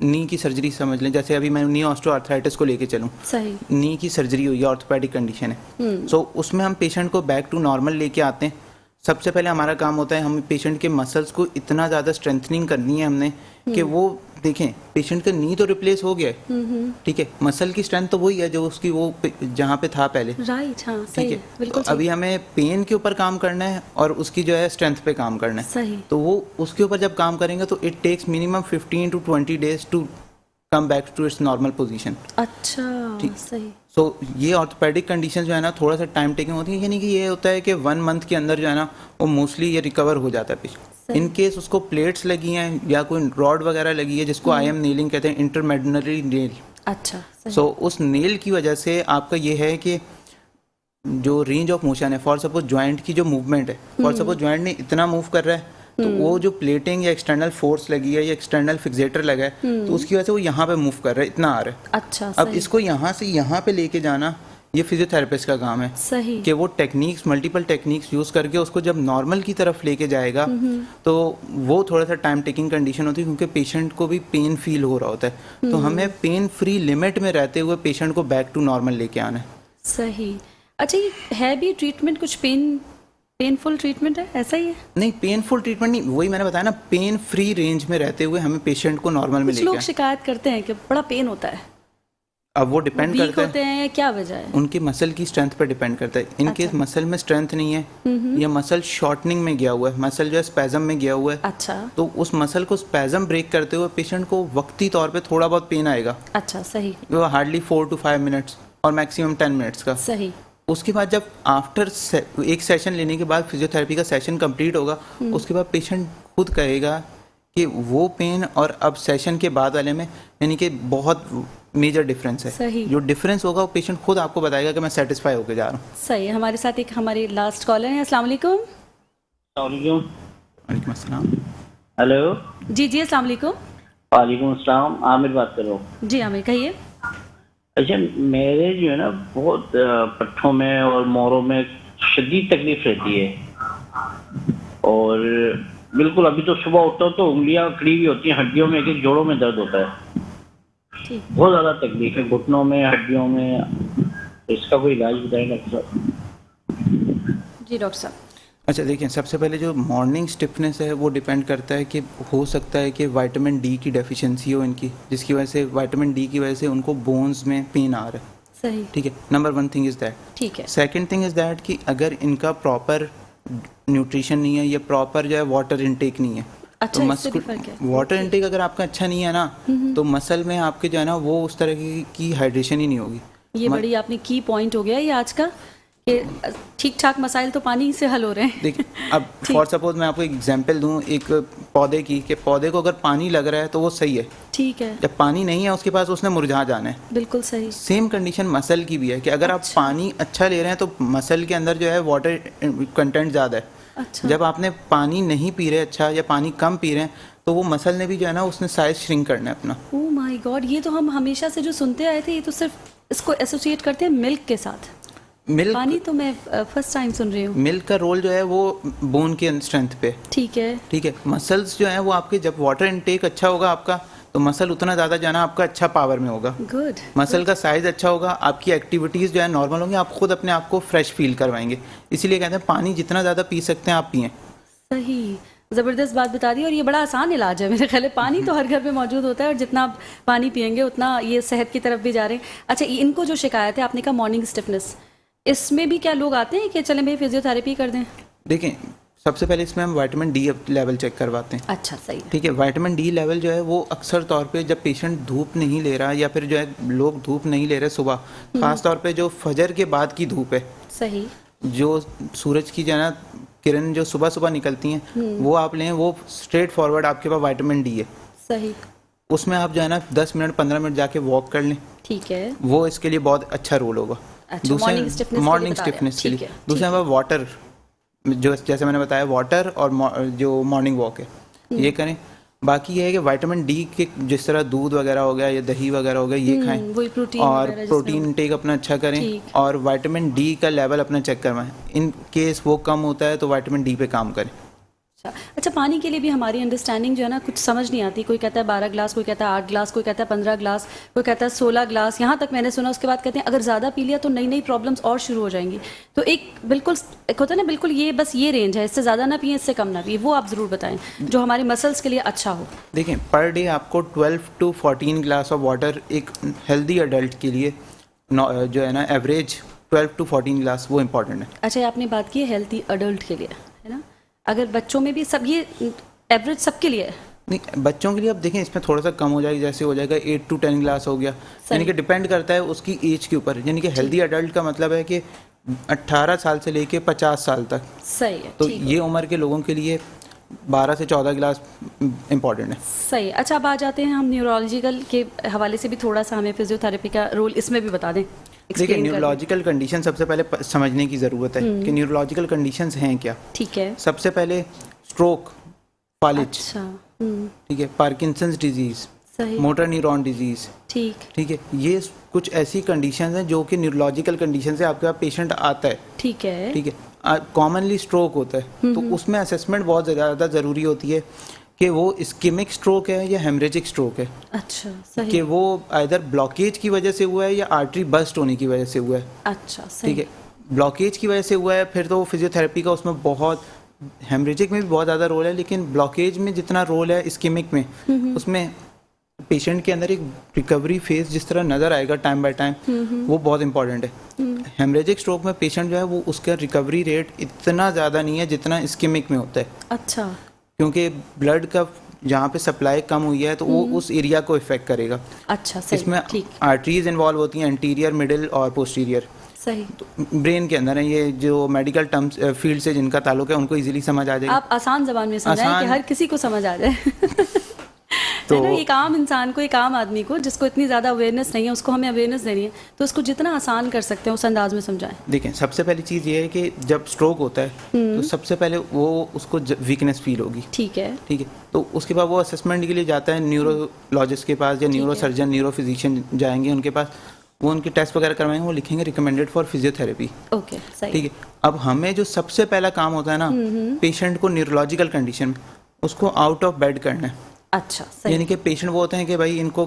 नी की सर्जरी समझ लें, जैसे अभी मैं नी ऑस्टियोआर्थराइटिस को लेके चलूँ, सही। नी की सर्जरी हुई है, ऑर्थोपेडिक कंडीशन है, सो उसमें हम पेशेंट को बैक टू नॉर्मल लेके आते हैं। सबसे पहले हमारा काम होता है हम पेशेंट के मसल्स को इतना ज़्यादा स्ट्रेंथनिंग करनी है हमने कि वो देखें पेशेंट का नी तो रिप्लेस हो गया है, ठीक है, मसल की स्ट्रेंथ तो वही है जो उसकी वो जहाँ पे था पहले, राइट। हाँ, ठीक सही है। है, बिल्कुल तो अभी हमें पेन के ऊपर काम करना है और उसकी जो है स्ट्रेंथ पे काम करना है। सही। तो वो उसके ऊपर जब काम करेंगे तो it takes minimum 15 to 20 days to come back to its normal position. अच्छा, ठीक। सही। सो ये ऑर्थोपेडिक कंडीशन जो है ना थोड़ा सा टाइम टेकिंग होती है, यानी कि ये होता है कि 1 मंथ के अंदर जो है ना वो मोस्टली ये रिकवर हो जाता है पेशेंट। इन केस उसको प्लेट्स लगी हैं या कोई रॉड वगैरह लगी है जिसको आई एम नेलिंग कहते हैं, इंटरमेडिनरी नेल। अच्छा, सही। सो उस नेल की वजह से आपका ये है कि जो रेंज ऑफ मोशन है, फॉर सपोज ज्वाइंट की जो मूवमेंट है, फॉर सपोज ज्वाइंट ने इतना मूव कर रहा है तो वो जो प्लेटिंग या एक्सटर्नल फोर्स लगी है या एक्सटर्नल फिक्सेटर लगा है तो उसकी वजह से वो यहाँ पे मूव कर रहा है, इतना आ रहा है। अच्छा, अब सही। इसको यहाँ से यहाँ पे लेके जाना ये फिजियोथेरेपिस्ट का काम है सही। कि वो टेक्निक्स, मल्टीपल टेक्निक्स यूज करके उसको जब नॉर्मल की तरफ लेके जाएगा तो वो थोड़ा सा टाइम टेकिंग कंडीशन होती है, क्योंकि पेशेंट को भी पेन फील हो रहा होता है। तो हमें पेन फ्री लिमिट में रहते हुए पेशेंट को बैक टू नॉर्मल लेके आना है। सही। अच्छा, ये है भी ट्रीटमेंट कुछ पेनफुल ट्रीटमेंट है, ऐसा ही है? नहीं, पेनफुल ट्रीटमेंट नहीं, वही मैंने बताया ना, पेन फ्री रेंज में रहते हुए हमें पेशेंट को नॉर्मल में कुछ लेके लोग आना। शिकायत करते हैं कि बड़ा पेन होता है। अब वो डिपेंड वीक करता होते है हैं या क्या वजह है? उनकी मसल की स्ट्रेंथ पर डिपेंड करता है। इनके अच्छा। मसल में स्ट्रेंथ नहीं है या मसल शॉर्टनिंग में गया हुआ है, मसल जो है स्पैजम में गया हुआ है, अच्छा तो उस मसल को स्पैजम ब्रेक करते हुए पेशेंट को वक्ती तौर पे थोड़ा बहुत पेन आएगा, अच्छा सही वो हार्डली 4 to 5 मिनट्स और मैक्सिमम 10 मिनट्स का। सही। उसके बाद जब आफ्टर एक सेशन लेने के बाद फिजियोथेरेपी का सेशन कंप्लीट होगा, उसके बाद पेशेंट खुद कहेगा कि वो पेन और अब सेशन के बाद वाले में यानी कि बहुत मेजर डिफरेंस है। सही। जो डिफरेंस होगा वो पेशेंट खुद आपको बताएगा कि मैं सेटिस्फाई होकर जा रहा हूँ। सही। हमारे साथ एक हमारे लास्ट कॉलर हैं। अस्सलाम वालेकुम। वालेकुम अस्सलाम। हेलो। जी जी अस्सलाम वालेकुम। वालेकुम अस्सलाम, आमिर बात कर रहा हूँ। जी आमिर कहिए। अच्छा, मेरे जो है ना बहुत पट्ठों में और मोरों में शदीद तकलीफ रहती है और बिल्कुल अभी तो सुबह उठता हूँ तो उंगलियां खड़ी हुई होती हैं, हड्डियों में, एक जोड़ों में दर्द होता है, बहुत ज़्यादा तकलीफ है, घुटनों में, हड्डियों में। इसका कोई इलाज बताएं डॉक्टर साहब। जी डॉक्टर साहब। अच्छा देखिए, सबसे पहले जो मॉर्निंग स्टिफनेस है वो डिपेंड करता है कि हो सकता है कि विटामिन डी की डेफिशिएंसी हो इनकी, जिसकी वजह से विटामिन डी की वजह से उनको बोन्स में पेन आ रहा है। सही। ठीक है, नंबर 1 थिंग इज़ दैट। ठीक है। सेकंड थिंग इज़ दैट कि अगर इनका प्रॉपर न्यूट्रिशन नहीं है या प्रॉपर जो है वाटर इनटेक नहीं है, अच्छा, तो इससे भी फर्क है। वाटर इनटेक अगर आपका अच्छा नहीं है ना, तो मसल में आपके जो है ना वो उस तरह की हाइड्रेशन ही नहीं होगी। ये बड़ी आपने की पॉइंट हो गया ये आज का, कि ठीक ठाक मसाइल तो पानी से हल हो रहे हैं। देखिए, अब फॉर सपोज मैं आपको एक एग्जांपल दूं एक पौधे की, कि पौधे को अगर पानी लग रहा है तो वो सही है, ठीक है। जब पानी नहीं है उसके पास, उसने मुरझा जाना है। बिल्कुल सही। सेम कंडीशन मसल की भी है कि अगर आप पानी अच्छा ले रहे हैं तो मसल के अंदर जो है वाटर कंटेंट ज़्यादा है। अच्छा। जब आपने पानी नहीं पी रहे अच्छा या पानी कम पी रहे हैं, तो वो मसल ने भी जो है ना उसने साइज श्रिंक करना है अपना। ओह माय गॉड, ये तो हम हमेशा से जो सुनते आए थे, ये तो सिर्फ इसको एसोसिएट करते हैं मिल्क के साथ। मिल्क, पानी तो मैं फर्स्ट टाइम सुन रही हूँ। मिल्क का रोल जो है वो बोन के स्ट्रेंथ पे। ठीक है। ठीक है, मसल्स जो है वो आपके, जब वाटर इनटेक अच्छा होगा आपका, तो मसल उतना ज़्यादा जाना आपका अच्छा पावर में होगा। गुड। मसल का साइज अच्छा होगा, आपकी एक्टिविटीज़ जो है नॉर्मल होंगी, आप खुद अपने आप को फ्रेश फील करवाएंगे। इसीलिए कहते हैं पानी जितना ज़्यादा पी सकते हैं आप पिएं। सही, ज़बरदस्त बात बता दी। और ये बड़ा आसान इलाज है मेरे ख्याल है। पानी तो हर घर में मौजूद होता है और जितना आप पानी पियेंगे उतना ये सेहत की तरफ भी जा रहे हैं। अच्छा, इनको जो शिकायत है आपने कहा मॉर्निंग स्टिफनेस, इसमें भी क्या लोग आते हैं कि चलें भाई फिजियोथेरेपी कर दें? देखिए, सबसे पहले इसमें हम विटामिन डी लेवल चेक करवाते हैं। अच्छा सही। ठीक है, विटामिन डी लेवल जो है वो अक्सर तौर पे जब पेशेंट धूप नहीं ले रहा या फिर जो है लोग धूप नहीं ले रहे सुबह, खास तौर पे जो फजर के बाद की धूप है, सही। जो सूरज की जो है ना किरण जो सुबह सुबह निकलती हैं, वो आप लें, वो स्ट्रेट फॉरवर्ड आपके पास विटामिन डी है। सही। उसमें आप जो है ना 10 मिनट 15 मिनट जाके वॉक कर लें, ठीक है। वो इसके लिए बहुत अच्छा रोल होगा। अच्छा, मॉर्निंग स्टिफनेस के लिए। दूसरे नंबर वाटर, जो जैसे मैंने बताया वाटर और जो मॉर्निंग वॉक है ये करें। बाकी ये है कि विटामिन डी के जिस तरह दूध वगैरह हो गया या दही वगैरह हो गया ये खाएं, वही प्रोटीन और वगैरह प्रोटीन इंटेक अपना अच्छा करें, और विटामिन डी का लेवल अपना चेक करवाएं। इन केस वो कम होता है तो विटामिन डी पे काम करें। अच्छा, पानी के लिए भी हमारी अंडरस्टैंडिंग जो है ना कुछ समझ नहीं आती। कोई कहता है 12 ग्लास, कोई कहता है 8 ग्लास, कोई कहता है 15 ग्लास, कोई कहता है 16 ग्लास, यहाँ तक मैंने सुना। उसके बाद कहते हैं अगर ज़्यादा पी लिया तो नई नई प्रॉब्लम्स और शुरू हो जाएंगी। तो एक होता है ना, बिल्कुल ये बस ये रेंज है, इससे ज़्यादा ना पिए, इससे कम ना पिए, वो आप ज़रूर बताएं जो हमारे मसल्स के लिए अच्छा हो। देखिए, पर डे आपको 12 to 14 ग्लास ऑफ वाटर एक हेल्दी अडल्ट के लिए जो है ना एवरेज 12 to 14 ग्लास वो इम्पॉर्टेंट है। अच्छा, आपने बात की है हेल्दी अडल्ट के लिए, है ना? अगर बच्चों में भी सब ये एवरेज सबके लिए है? नहीं, बच्चों के लिए अब देखें इसमें थोड़ा सा कम हो जाएगा, जैसे हो जाएगा 8 to 10 ग्लास हो गया, यानी कि डिपेंड करता है उसकी एज के ऊपर। यानी कि हेल्दी अडल्ट का मतलब है कि 18 साल से लेके 50 साल तक। सही है। तो ये उम्र के लोगों के लिए 12 से 14 ग्लास इम्पॉर्टेंट है। सही। अच्छा, अब आ जाते हैं हम न्यूरोलॉजिकल के हवाले से भी थोड़ा सा हमें फिजियोथेरेपी का रोल इसमें भी बता दें। देखिए, न्यूरोलॉजिकल कंडीशन सबसे पहले समझने की ज़रूरत है कि न्यूरोलॉजिकल कंडीशंस हैं क्या। ठीक है। सबसे पहले स्ट्रोक, फालिज, अच्छा। ठीक है, पार्किंसंस डिजीज, सही। मोटर न्यूरॉन डिजीज, ठीक है, ये कुछ ऐसी कंडीशंस हैं जो कि न्यूरोलॉजिकल कंडीशन से आपके पास पेशेंट आता है। ठीक है। कॉमनली स्ट्रोक होता है, तो उसमें असेसमेंट बहुत ज़्यादा ज़रूरी होती है कि वो इस्केमिक स्ट्रोक है या हेमरेजिक स्ट्रोक है। अच्छा सही। कि वो आइदर ब्लॉकेज की वजह से हुआ है या आर्टरी बस्ट होने की वजह से हुआ है। अच्छा सही। ठीक है, ब्लॉकेज की वजह से हुआ है फिर तो फिजियोथेरेपी का उसमें बहुत, हेमरेजिक में भी बहुत ज़्यादा रोल है, लेकिन ब्लॉकेज में जितना रोल है इस्केमिक में उसमें पेशेंट के अंदर एक रिकवरी फेज जिस तरह नज़र आएगा टाइम बाय टाइम, वो बहुत इंपॉर्टेंट है। हेमरेजिक स्ट्रोक में पेशेंट जो है वो उसका रिकवरी रेट इतना ज़्यादा नहीं है जितना इस्केमिक में होता है। अच्छा, क्योंकि ब्लड का जहाँ पे सप्लाई कम हुई है तो वो उस एरिया को इफेक्ट करेगा। अच्छा, सही, इसमें ठीक, आर्टरीज इन्वॉल्व होती हैं, एंटीरियर, मिडिल और पोस्टीरियर। सही। तो ब्रेन के अंदर है, ये जो मेडिकल टर्म्स फील्ड से जिनका ताल्लुक है उनको इजीली समझ आ जाएगा। आप आसान जबान में समझाएं कि आसान- हर किसी को समझ आ जाए। तो है ना, एक आम इंसान को, एक आम आदमी को जिसको इतनी ज़्यादा अवेयरनेस नहीं है, उसको हमें अवेयरनेस देनी है, तो उसको जितना आसान कर सकते हैं उस अंदाज में समझाएं। देखें, सबसे पहली चीज़ ये है कि जब स्ट्रोक होता है तो सबसे पहले वो उसको वीकनेस फील होगी। ठीक है, ठीक है, तो उसके बाद वो असेसमेंट के लिए जाता है न्यूरोलॉजिस्ट के पास या न्यूरो सर्जन, न्यूरो फिजिशियन जाएंगे उनके पास, वो उनके टेस्ट वगैरह करवाएंगे, वो लिखेंगे रिकमेंडेड फॉर फिजियोथेरेपी। ओके, सही। ठीक है, अब हमें जो सबसे पहला काम होता है ना, पेशेंट को न्यूरोलॉजिकल कंडीशन में उसको आउट ऑफ बेड करना है। अच्छा, सही। यानी कि पेशेंट वो होते हैं कि भाई इनको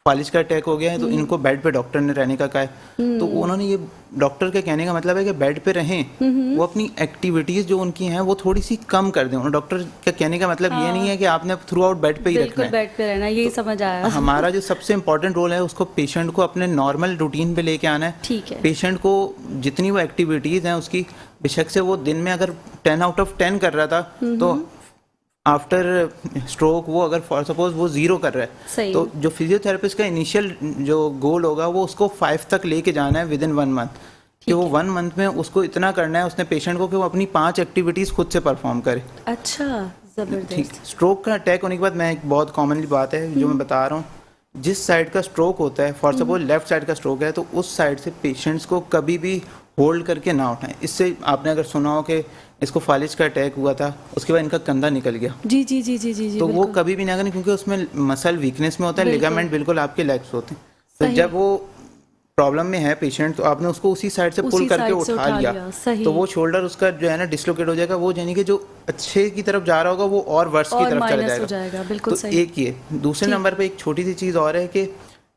फालिज का अटैक हो गया है तो इनको बेड पे डॉक्टर ने रहने का कहा है, तो उन्होंने ये डॉक्टर के कहने का मतलब है कि बेड पे रहें, वो अपनी एक्टिविटीज जो उनकी हैं वो थोड़ी सी कम कर दें। डॉक्टर का कहने का मतलब ये नहीं है कि आपने थ्रू आउट बेड पे ही रखना बिल्कुल है। बेड पे रहना, यही समझ आया। हमारा जो सबसे इम्पोर्टेंट रोल है उसको पेशेंट को अपने नॉर्मल रूटीन पे लेके आना है। ठीक है। पेशेंट को जितनी वो एक्टिविटीज हैं उसकी, बेशक से वो दिन में अगर 10 आउट ऑफ 10 कर रहा था तो आफ्टर स्ट्रोक वो अगर फॉर सपोज वो 0 कर रहा है, सही। तो जो फिजियोथेरेपिस्ट का इनिशियल जो गोल होगा वो उसको 5 तक लेके जाना है विद इन 1 मंथ, कि वो 1 मंथ में उसको इतना करना है उसने पेशेंट को कि वो अपनी 5 एक्टिविटीज खुद से परफॉर्म करे। अच्छा, जबरदस्त। ठीक, स्ट्रोक का अटैक होने के बाद मैं एक बहुत कॉमनली बात है जो मैं बता रहा हूँ, जिस साइड का स्ट्रोक होता है, फॉर सपोज लेफ्ट साइड का स्ट्रोक है, तो उस साइड से पेशेंट्स को कभी भी होल्ड करके ना उठाएं। इससे आपने अगर सुना हो कि इसको फालिज का अटैक हुआ था, उसके बाद इनका कंधा निकल गया, जी जी जी जी जी जी, तो वो बिल्कुल। कभी भी ना करें, क्योंकि उसमें मसल वीकनेस में होता है, बिल्कुल। लिगामेंट बिल्कुल आपके लेग्स होते हैं। तो सही। जब वो प्रॉब्लम में है पेशेंट, तो आपने उसको उसी साइड से पुल उसी करके साइड से उठा उठा लिया, लिया, सही। तो वो शोल्डर उसका जो है ना डिसलोकेट हो जाएगा, वो यानी कि जो अच्छे की तरफ जा रहा होगा वो और वर्स की और तरफ चला माइनस हो जाएगा। जाएगा, बिल्कुल तो सही। एक ये, दूसरे ठीक। नंबर पे एक छोटी सी चीज और है कि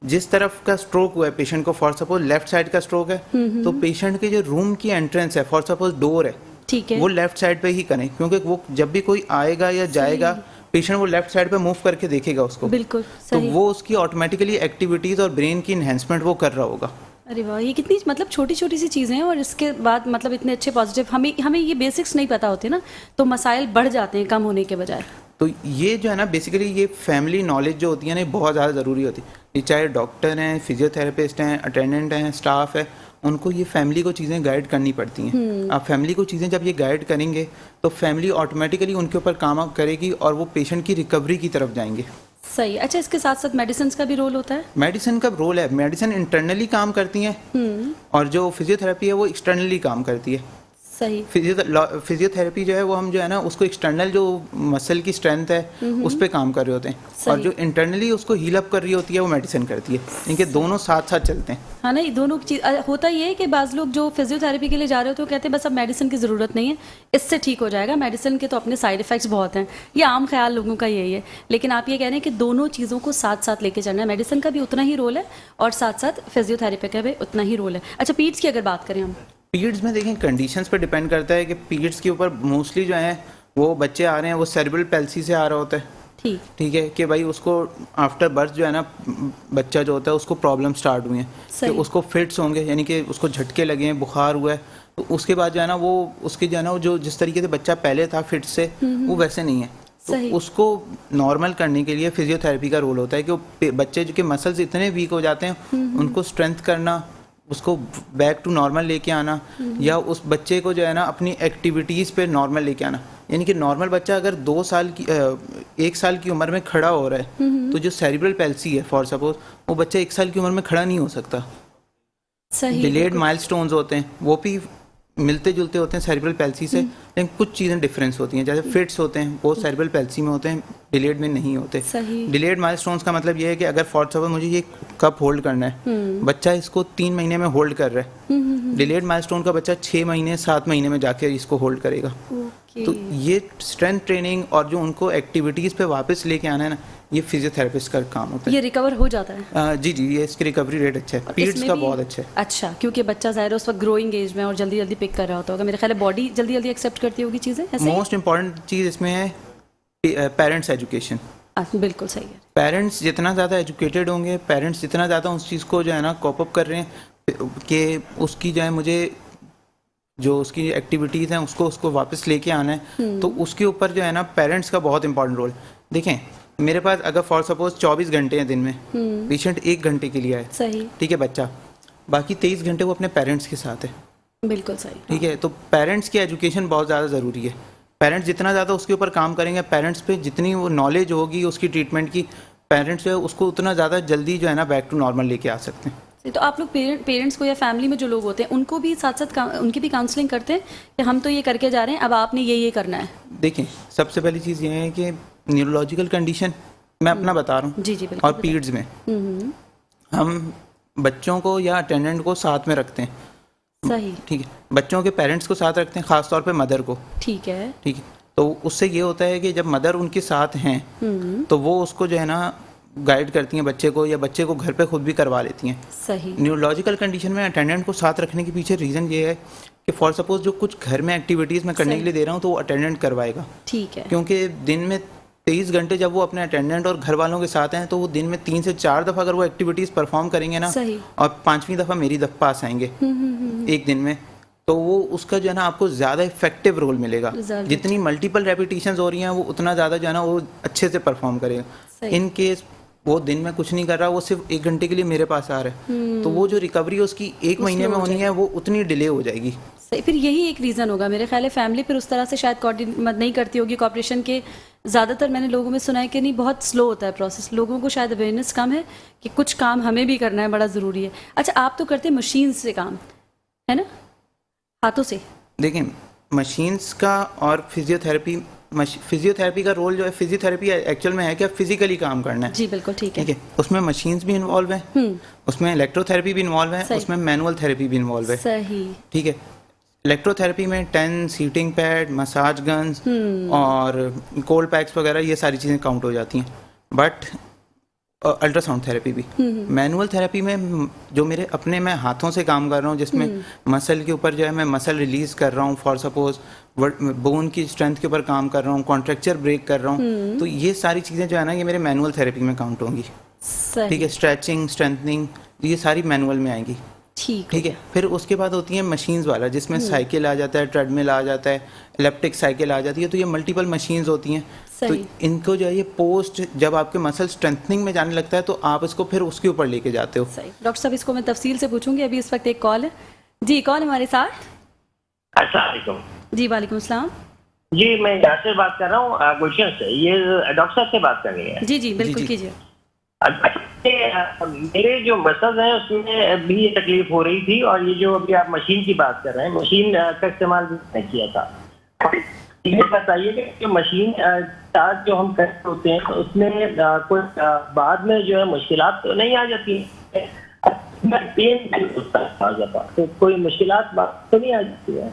जिस तरफ का स्ट्रोक हुआ है पेशेंट को, फॉर सपोज लेफ्ट साइड का स्ट्रोक है, तो पेशेंट के जो रूम की एंट्रेंस है, फॉर सपोज डोर है, ठीक है, वो लेफ्ट साइड पे ही करें, क्योंकि वो जब भी कोई आएगा या जाएगा पेशेंट वो लेफ्ट साइड पे मूव करके देखेगा उसको, बिल्कुल तो सही। वो उसकी ऑटोमेटिकली एक्टिविटीज और ब्रेन की इन्हेंसमेंट वो कर रहा होगा। अरे वाह, ये कितनी मतलब छोटी छोटी सी चीज़ें हैं, और इसके बाद मतलब इतने अच्छे पॉजिटिव, हमें ये बेसिक्स नहीं पता होते ना, तो मसाइल बढ़ जाते हैं कम होने के बजाय। तो ये जो है ना बेसिकली ये फैमिली नॉलेज जो होती है ना, ये बहुत ज़्यादा ज़रूरी होती है। ये चाहे डॉक्टर हैं, फिजियोथेरेपिस्ट हैं, अटेंडेंट हैं, स्टाफ है, उनको ये फैमिली को चीज़ें गाइड करनी पड़ती हैं। आप फैमिली को चीज़ें जब ये गाइड करेंगे तो फैमिली ऑटोमेटिकली उनके ऊपर काम करेगी और वो पेशेंट की रिकवरी की तरफ जाएंगे। सही। अच्छा, इसके साथ साथ मेडिसिन का भी रोल होता है? मेडिसिन का रोल है, मेडिसिन इंटरनली काम करती हैं और जो फिजियोथेरेपी है वो एक्सटर्नली काम करती है। सही। फिजियोथेरेपी जो है वो हम जो है ना उसको एक्सटर्नल जो मसल की स्ट्रेंथ है उस पे काम कर रहे होते हैं, और जो इंटरनली उसको हील अप कर रही होती है वो मेडिसिन करती है। इनके दोनों साथ साथ चलते हैं। हाँ ना, ये दोनों चीज होता ये है कि बाज़ लोग जो फिजियोथेरेपी के लिए जा रहे होते हैं वो कहते हैं बस अब मेडिसिन की ज़रूरत नहीं है, इससे ठीक हो जाएगा, मेडिसिन के तो अपने साइड इफ़ेक्ट्स बहुत हैं। ये आम ख्याल लोगों का यही है, लेकिन आप ये कह रहे हैं कि दोनों चीज़ों को साथ साथ लेके चलना है, मेडिसिन का भी उतना ही रोल है और साथ साथ फिजियोथेरेपी का भी उतना ही रोल है। अच्छा, पीड्स की अगर बात करें हम, पीरियड्स में देखें कंडीशंस पे डिपेंड करता है कि पीरियड्स के ऊपर मोस्टली जो है वो बच्चे आ रहे हैं वो सेरेब्रल पैल्सी से आ रहा होता है। ठीक है कि भाई उसको आफ्टर बर्थ जो है ना बच्चा जो होता है उसको प्रॉब्लम स्टार्ट हुई है कि उसको फिट्स होंगे, यानी कि उसको झटके लगे हैं, बुखार हुआ है, तो उसके बाद जो है ना वो उसकी जो है ना वो जो जिस तरीके से बच्चा पहले था फिट से वो वैसे नहीं है, तो उसको नॉर्मल करने के लिए फिजियोथेरेपी का रोल होता है कि बच्चे जो के मसल्स इतने वीक हो जाते हैं उनको स्ट्रेंथ करना, उसको बैक टू नॉर्मल लेके आना, या उस बच्चे को जो है ना अपनी एक्टिविटीज़ पे नॉर्मल लेके आना। यानी कि नॉर्मल बच्चा अगर 1 साल की उम्र में खड़ा हो रहा है तो जो सेरिब्रल पैल्सी है फॉर सपोज वो बच्चा 1 साल की उम्र में खड़ा नहीं हो सकता। डिलेड माइलस्टोन्स होते हैं वो भी मिलते जुलते होते हैं सेरिब्रल पैल्सी से, लेकिन कुछ चीज़ें डिफरेंस होती हैं। जैसे फिट्स होते हैं वो सेरिब्रल पैल्सी में होते हैं, डिलेड में नहीं होते। डिलेड माइलस्टोन्स का मतलब ये है कि अगर फॉर सपोज मुझे ये कप होल्ड करना है, बच्चा इसको 3 महीने में होल्ड कर रहा है, डिलेड माइलस्टोन का बच्चा 6 महीने 7 महीने में जाकर इसको होल्ड करेगा। तो ये स्ट्रेंथ ट्रेनिंग और जो उनको एक्टिविटीज़ पे वापस लेके आना है ना, ये फिजियोथेरेपिस्ट का काम होता है। ये रिकवर हो जाता है? जी जी, ये इसकी रिकवरी रेट अच्छा है, पीरियड्स का बहुत अच्छा है। अच्छा, क्योंकि बच्चा ज़ाहिर है उस वक्त ग्रोइंग एज में और जल्दी जल्दी पिक कर रहा होता होगा, मेरे ख्याल है बॉडी जल्दी जल्दी एक्सेप्ट करती होगी चीज़ें। मोस्ट इंपॉर्टेंट चीज़ इसमें है पेरेंट्स एजुकेशन। बिल्कुल सही है। पेरेंट्स जितना ज़्यादा एजुकेटेड होंगे, पेरेंट्स जितना ज़्यादा उस चीज़ को जो है ना कॉप अप कर रहे हैं कि उसकी जो है मुझे जो उसकी एक्टिविटीज़ हैं उसको वापस लेके आना है, तो उसके ऊपर जो है ना पेरेंट्स का बहुत इंपॉर्टेंट रोल। देखें, मेरे पास अगर फॉर सपोज 24 घंटे हैं दिन में, पेशेंट 1 घंटे के लिए आए, सही, ठीक है, बच्चा बाकी 23 घंटे वो अपने पेरेंट्स के साथ है। बिल्कुल सही, ठीक है, तो पेरेंट्स की एजुकेशन बहुत ज़्यादा ज़रूरी है। पेरेंट्स जितना ज़्यादा उसके ऊपर काम करेंगे, पेरेंट्स पे जितनी वो नॉलेज होगी उसकी ट्रीटमेंट की, पेरेंट्स जो है उसको उतना ज़्यादा जल्दी जो है ना बैक टू नॉर्मल लेके आ सकते हैं। तो आप लोग पेरेंट्स को या फैमिली में जो लोग होते हैं उनको भी साथ साथ उनकी भी काउंसलिंग करते हैं कि हम तो ये करके जा रहे हैं, अब आपने ये करना है? देखिए, सबसे पहली चीज़ ये है कि न्यूरोलॉजिकल कंडीशन मैं अपना बता रहा हूँ, जी जी बिल्कुल, और पीरियड्स में हम बच्चों को या अटेंडेंट को साथ में रखते हैं। सही, ठीक है, बच्चों के पेरेंट्स को साथ रखते हैं, ख़ास तौर पे मदर को। ठीक है, ठीक है, तो उससे ये होता है कि जब मदर उनके साथ हैं तो वो उसको जो है ना गाइड करती हैं बच्चे को, या बच्चे को घर पे खुद भी करवा लेती हैं। सही, न्यूरोलॉजिकल कंडीशन में अटेंडेंट को साथ रखने के पीछे रीज़न ये है कि फॉर सपोज जो कुछ घर में एक्टिविटीज़ मैं करने के लिए दे रहा हूँ तो वो अटेंडेंट करवाएगा। ठीक है, क्योंकि दिन में 23 घंटे जब वो अपने अटेंडेंट और घर वालों के साथ हैं तो वो दिन में 3 से 4 दफ़ा अगर वो एक्टिविटीज़ परफॉर्म करेंगे ना, सही, और 5वीं दफ़ा मेरी पास आएंगे एक दिन में, तो वो उसका जो है ना आपको ज़्यादा इफेक्टिव रोल मिलेगा। जितनी मल्टीपल रेपिटेशंस हो रही हैं वो उतना ज़्यादा जो है ना वो अच्छे से परफॉर्म करेगा। इन केस वो दिन में कुछ नहीं कर रहा, वो सिर्फ 1 घंटे के लिए मेरे पास आ रहा है, तो वो जो रिकवरी उसकी 1 महीने में होनी है वो उतनी डिले हो जाएगी। सही, फिर यही एक रीज़न होगा मेरे ख्याल है। फैमिली फिर उस तरह से शायद कोऑर्डिनेट नहीं करती होगी, कॉपरेशन के ज़्यादातर मैंने लोगों में सुना है कि नहीं, बहुत स्लो होता है प्रोसेस, लोगों को शायद अवेयरनेस कम है कि कुछ काम हमें भी करना है, बड़ा ज़रूरी है। अच्छा, आप तो करते मशीन से काम, है ना, हाथों से? देखिए, मशीन्स का और फिजियोथेरेपी का रोल जो है, फिजियोथेरेपी एक्चुअल में है कि फिजिकली काम करना है। जी बिल्कुल, ठीक है, उसमें मशीन्स भी इन्वॉल्व हैं, उसमें इलेक्ट्रोथेरेपी भी इन्वॉल्व है, उसमें मैनुअल थेरेपी भी इन्वॉल्व है। सही, ठीक है, इलेक्ट्रोथेरेपी में 10 सीटिंग पैड, मसाज गन्स और कोल्ड पैक्स वगैरह ये सारी चीज़ें काउंट हो जाती हैं। बट अल्ट्रासाउंड थेरेपी भी, मैनुअल थेरेपी में जो मेरे अपने मैं हाथों से काम कर रहा हूँ, जिसमें मसल के ऊपर जो है मैं मसल रिलीज कर रहा हूँ, फॉर सपोज बोन की स्ट्रेंथ के ऊपर काम कर रहा हूँ, कॉन्ट्रेक्चर ब्रेक कर रहा हूँ, तो ये सारी चीज़ें जो है ना ये मेरे मैनुअल थेरेपी में काउंट होंगी। ठीक है, स्ट्रेचिंग, स्ट्रेंथनिंग, ये सारी मैनुअल में आएंगी। ठीक है, फिर उसके बाद होती है मशीन्स वाला, जिसमें साइकिल आ जाता है, ट्रेडमिल आ जाता है, इलेप्टिक साइकिल आ जाती है, तो ये मल्टीपल मशीन्स होती हैं। तो इनको जो है ये पोस्ट जब आपके मसल स्ट्रेंथनिंग में जाने लगता है तो आप इसको फिर उसके ऊपर लेके जाते हो। सही, डॉक्टर साहब इसको मैं तफसील से पूछूंगी, अभी इस वक्त एक कॉल है। जी, कौन हमारे साथ? अस्सलाम वालेकुम। जी वालेकुम सलाम। जी, मैं यहाँ से बात कर रहा हूँ, गुलशन से। ये डॉक्टर साहब से बात कर रही है? जी जी बिल्कुल कीजिए। मेरे जो मसल्स हैं उसमें भी ये तकलीफ हो रही थी, और ये जो अभी आप मशीन की बात कर रहे हैं, मशीन का इस्तेमाल भी नहीं किया था। ये बताइए कि मशीन चार्ज जो हम करते होते हैं तो उसमें कोई बाद में जो है मुश्किलात तो नहीं आ जाती है? पेन नहीं होता है, तो कोई मुश्किलात बात तो नहीं आ जाती है?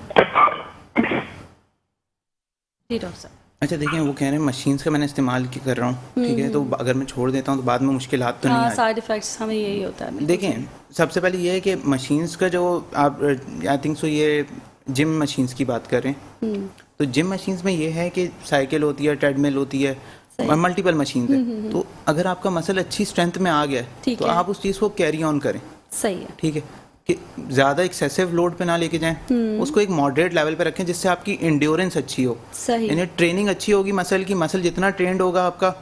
जी डॉक्टर साहब। अच्छा, देखिए, वो कह रहे हैं मशीन्स का मैंने इस्तेमाल कर रहा हूँ, ठीक है, तो अगर मैं छोड़ देता हूँ तो बाद में मुश्किलात तो नहीं आती। साइड इफेक्ट्स हमें यही होता है। देखें, सबसे पहले ये है कि मशीन्स का जो आप आई थिंक सो ये जिम मशीन्स की बात कर रहे हैं, तो जिम मशीन्स में ये है कि साइकिल होती है, ट्रेडमिल होती है और मल्टीपल मशीन है। तो अगर आपका मसल अच्छी स्ट्रेंथ में आ गया है तो आप उस चीज़ को कैरी ऑन करें। सही है, ठीक है, कि ज़्यादा एक्सेसिव लोड पे ना लेके जाएं, उसको एक मॉडरेट लेवल पे रखें जिससे आपकी इंड्योरेंस अच्छी हो। सही, यानी ट्रेनिंग अच्छी होगी मसल की, मसल जितना ट्रेंड होगा आपका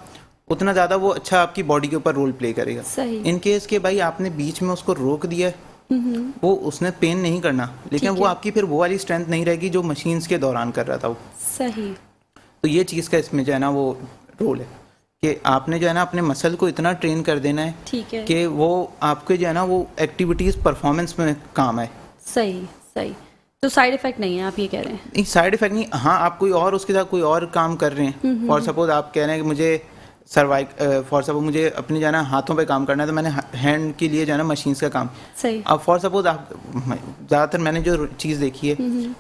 उतना ज़्यादा वो अच्छा आपकी बॉडी के ऊपर रोल प्ले करेगा। सही, इन केस के भाई आपने बीच में उसको रोक दिया, वो उसने पेन नहीं करना, लेकिन वो आपकी फिर वो वाली स्ट्रेंथ नहीं रहेगी जो मशीन्स के दौरान कर रहा था वो। सही, तो ये चीज़ का इसमें जो है ना वो रोल है कि आपने जो है ना अपने मसल को इतना ट्रेन कर देना है, ठीक है, कि वो आपके जो है ना वो एक्टिविटीज़ परफॉर्मेंस में काम है। सही सही, तो साइड इफेक्ट नहीं है, आप ये कह रहे हैं? नहीं, साइड इफेक्ट नहीं। हाँ, आप कोई और उसके साथ कोई और काम कर रहे हैं, फॉर सपोज आप कह रहे हैं कि मुझे फॉर सपोज मुझे अपनी जो है ना हाथों पे काम करना है, तो मैंने हैंड के लिए जो है ना मशीन्स का काम। सही। अब फॉर सपोज आप ज़्यादातर मैंने जो चीज़ देखी है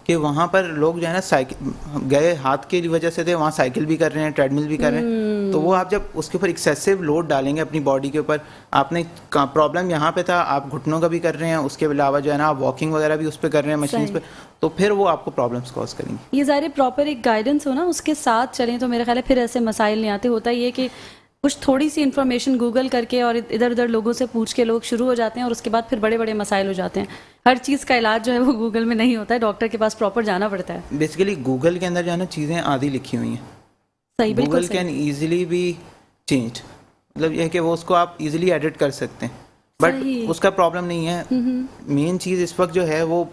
कि वहाँ पर लोग जो है ना साइकिल गए हाथ की वजह से थे, वहाँ साइकिल भी कर रहे हैं, ट्रेडमिल भी कर रहे हैं, तो वो आप जब उसके ऊपर एक्सेसिव लोड डालेंगे अपनी बॉडी के ऊपर, आपने प्रॉब्लम यहाँ पे था, आप घुटनों का भी कर रहे हैं, उसके अलावा जो है ना आप वॉकिंग वगैरह भी उस पर कर रहे हैं मशीन पे, तो फिर वो आपको प्रॉब्लम्स कॉज करेंगी। ये ज़ाहिर प्रॉपर एक गाइडेंस हो ना, उसके साथ चलें तो मेरा ख्याल है फिर ऐसे मसाइल नहीं आते। होता ही है कि कुछ थोड़ी सी इन्फॉर्मेशन गूगल करके और इधर उधर लोगों से पूछ के लोग शुरू हो जाते हैं और उसके बाद फिर बड़े बड़े मसाइल हो जाते हैं। हर चीज़ का इलाज जो है वो गूगल में नहीं होता है, डॉक्टर के पास प्रॉपर जाना पड़ता है। बेसिकली गूगल के अंदर जो है ना चीज़ें आधी लिखी हुई हैं, सही, बिल्कुल Google can easily B change, मतलब यह है कि वो उसको आप इजीली एडिट कर सकते हैं, बट उसका प्रॉब्लम नहीं है। मेन चीज़ इस वक्त जो है वो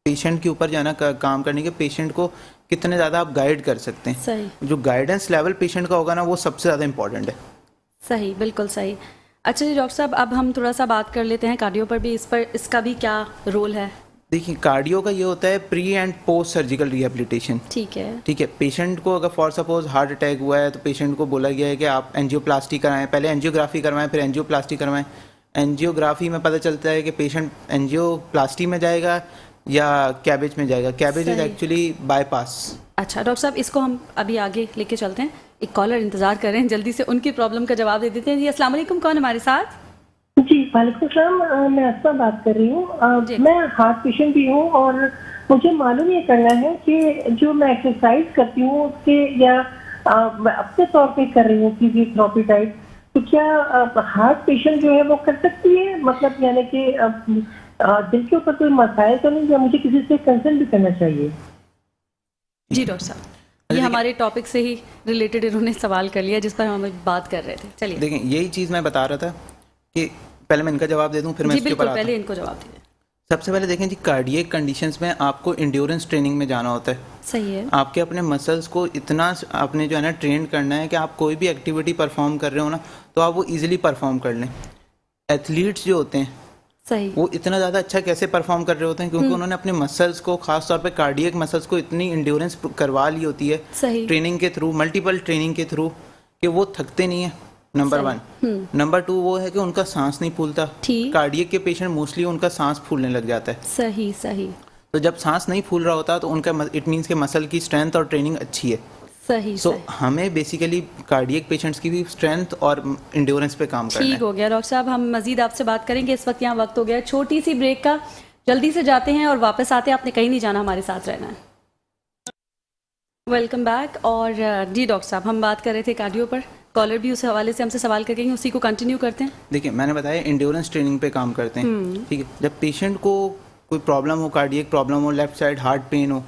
पेशेंट के ऊपर जाना काम करने के, पेशेंट को कितने ज़्यादा आप गाइड कर सकते हैं। सही, जो गाइडेंस लेवल पेशेंट का होगा ना वो सबसे ज़्यादा इंपॉर्टेंट है। सही, बिल्कुल सही। अच्छा जी डॉक्टर साहब, अब हम थोड़ा सा बात कर लेते हैं कार्डियो पर भी, इस पर इसका भी क्या रोल है? देखिए कार्डियो का ये होता है pre and post surgical rehabilitation. ठीक है, ठीक है, पेशेंट को अगर फॉर सपोज हार्ट अटैक हुआ है तो पेशेंट को बोला गया है कि आप एंजियोप्लास्टी कराएं, पहले एंजियोग्राफी करवाएं फिर एंजियोप्लास्टी करवाएं। एंजियोग्राफी में पता चलता है कि पेशेंट एंजियोप्लास्टी में जाएगा या कैबेज में जाएगा। Cabbage is actually bypass. अच्छा डॉक्टर साहब, इसको हम अभी आगे लेके चलते हैं। एक कॉलर इंतजार कर रहे हैं, जल्दी से उनकी प्रॉब्लम का जवाब दे देते हैं। जी अस्सलाम वालेकुम, कौन हमारे साथ? जी वालेकुम सलाम, मैं अस्मा बात कर रही हूँ। मैं हार्ट पेशेंट भी हूँ और मुझे मालूम ये करना है कि जो मैं एक्सरसाइज करती हूँ उसके या मैं अपने तौर पे कर रही हूँ फिजियोथेरेपी टाइप, तो क्या हार्ट पेशेंट जो है वो कर सकती है? मतलब यानी कि दिल के ऊपर कोई मसाइल तो नहीं, या मुझे किसी से कंसल्ट भी करना चाहिए? जी डॉक्टर साहब, ये हमारे टॉपिक से ही रिलेटेड इन्होंने सवाल कर लिया जिस पर हम बात कर रहे थे। चलिए देखें, यही चीज़ मैं बता रहा था कि पहले मैं इनका जवाब दे दूं फिर मैं जी इसके ऊपर बिल्कुल, आता हूं। पहले इनको जवाब दीजिए। सबसे पहले देखें जी, कार्डियक कंडीशंस में आपको इंड्योरेंस ट्रेनिंग में जाना होता है। सही है, आपके अपने मसल्स को इतना आपने जो है ना ट्रेन करना है कि आप कोई भी एक्टिविटी परफॉर्म कर रहे हो ना तो आप वो इजीली परफॉर्म कर लें। एथलीट्स जो होते हैं सही, वो इतना ज़्यादा अच्छा कैसे परफॉर्म कर रहे होते हैं क्योंकि उन्होंने अपने मसल्स को, खास तौर पे कार्डियक मसल्स को इतनी इंड्योरेंस करवा ली होती है सही, ट्रेनिंग के थ्रू, मल्टीपल ट्रेनिंग के थ्रू, कि वो थकते नहीं है। नंबर 1। नंबर 2 वो है कि उनका सांस नहीं फूलता। ठीक, कार्डियक के पेशेंट मोस्टली उनका सांस फूलने लग जाता है। सही सही तो जब सांस नहीं फूल रहा होता तो उनका इट मीन्स के मसल की स्ट्रेंथ और ट्रेनिंग अच्छी है। सही सो सही। हमें बेसिकली कार्डियक पेशेंट्स की भी स्ट्रेंथ और इंड्योरेंस पे काम करना ठीक है। हो गया डॉक्टर साहब, हम मजीद आपसे बात करेंगे। इस वक्त यहाँ वक्त हो गया छोटी सी ब्रेक का, जल्दी से जाते हैं और वापस आते हैं। आपने कहीं नहीं जाना, हमारे साथ रहना है। Welcome back. और जी डॉक्टर साहब, हम बात कर रहे थे कार्डियो पर, कॉलर भी उस हवाले से हमसे सवाल करेंगे, उसी को कंटिन्यू करते हैं। देखिए मैंने बताया इंड्योरेंस ट्रेनिंग पे काम करते हैं। ठीक है, जब पेशेंट को कोई प्रॉब्लम हो, कार्डियक प्रॉब्लम हो, लेफ्ट साइड हार्ट पेन हो,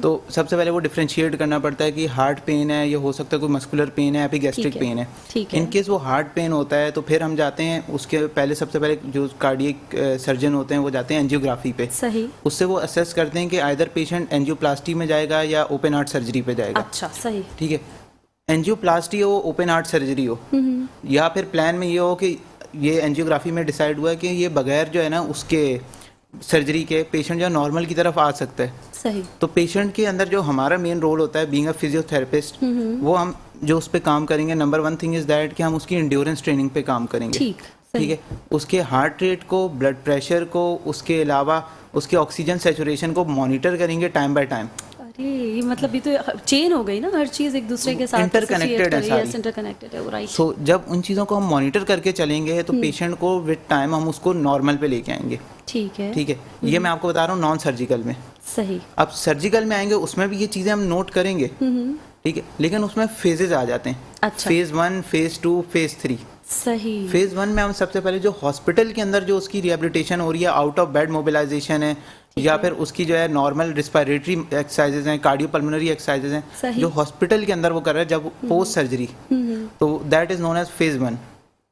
तो सबसे पहले वो डिफरेंशिएट करना पड़ता है कि हार्ट पेन है, ये हो सकता है कोई मस्कुलर पेन है, एपिगैस्ट्रिक पेन है। ठीक है, इन केस वो हार्ट पेन होता है तो फिर हम जाते हैं, उसके पहले सबसे पहले जो कार्डियक सर्जन होते हैं वो जाते हैं एंजियोग्राफी पे। सही, उससे वो असेस करते हैं कि आइदर पेशेंट एंजियोप्लास्टी में जाएगा या ओपन हार्ट सर्जरी पे जाएगा। अच्छा सही, ठीक है, एंजियोप्लास्टी हो, ओपन हार्ट सर्जरी हो, या फिर प्लान में ये हो कि ये एंजियोग्राफी में डिसाइड हुआ कि ये बगैर जो है ना उसके सर्जरी के पेशेंट जो नॉर्मल की तरफ आ सकता है। सही, तो पेशेंट के अंदर जो हमारा मेन रोल होता है बीइंग अ फिजियोथेरेपिस्ट, वो हम जो उस पर काम करेंगे, नंबर 1 थिंग इज दैट कि हम उसकी इंड्योरेंस ट्रेनिंग पे काम करेंगे। ठीक, ठीक है, उसके हार्ट रेट को, ब्लड प्रेशर को, उसके अलावा उसके ऑक्सीजन सैचुरेशन को मॉनिटर करेंगे टाइम बाय टाइम। अरे ये मतलब ये तो चेन हो गई ना, हर चीज एक दूसरे के साथ इंटरकनेक्टेड है सारी। इंटरकनेक्टेड है, राइट। सो जब उन चीज़ों को हम मॉनिटर करके चलेंगे तो पेशेंट को विद टाइम हम उसको नॉर्मल पे लेके आएंगे। ठीक है, ठीक है, ये मैं आपको बता रहा हूँ नॉन सर्जिकल में। सही, अब सर्जिकल में आएंगे उसमें भी ये चीज़ें हम नोट करेंगे। ठीक है, लेकिन उसमें फेजेज आ जाते हैं। अच्छा, फेज 1, फेज 2, फेज 3। सही, फेज 1 में हम सबसे पहले जो हॉस्पिटल के अंदर जो उसकी रिहेबिलिटेशन हो रही है, आउट ऑफ बेड मोबिलाइजेशन है या फिर उसकी जो है नॉर्मल रिस्पिरेटरी एक्सरसाइजेज हैं, कार्डियोपल्मोनरी एक्सरसाइजेज हैं, जो हॉस्पिटल के अंदर वो कर रहा है जब पोस्ट सर्जरी, तो that is known as phase 1।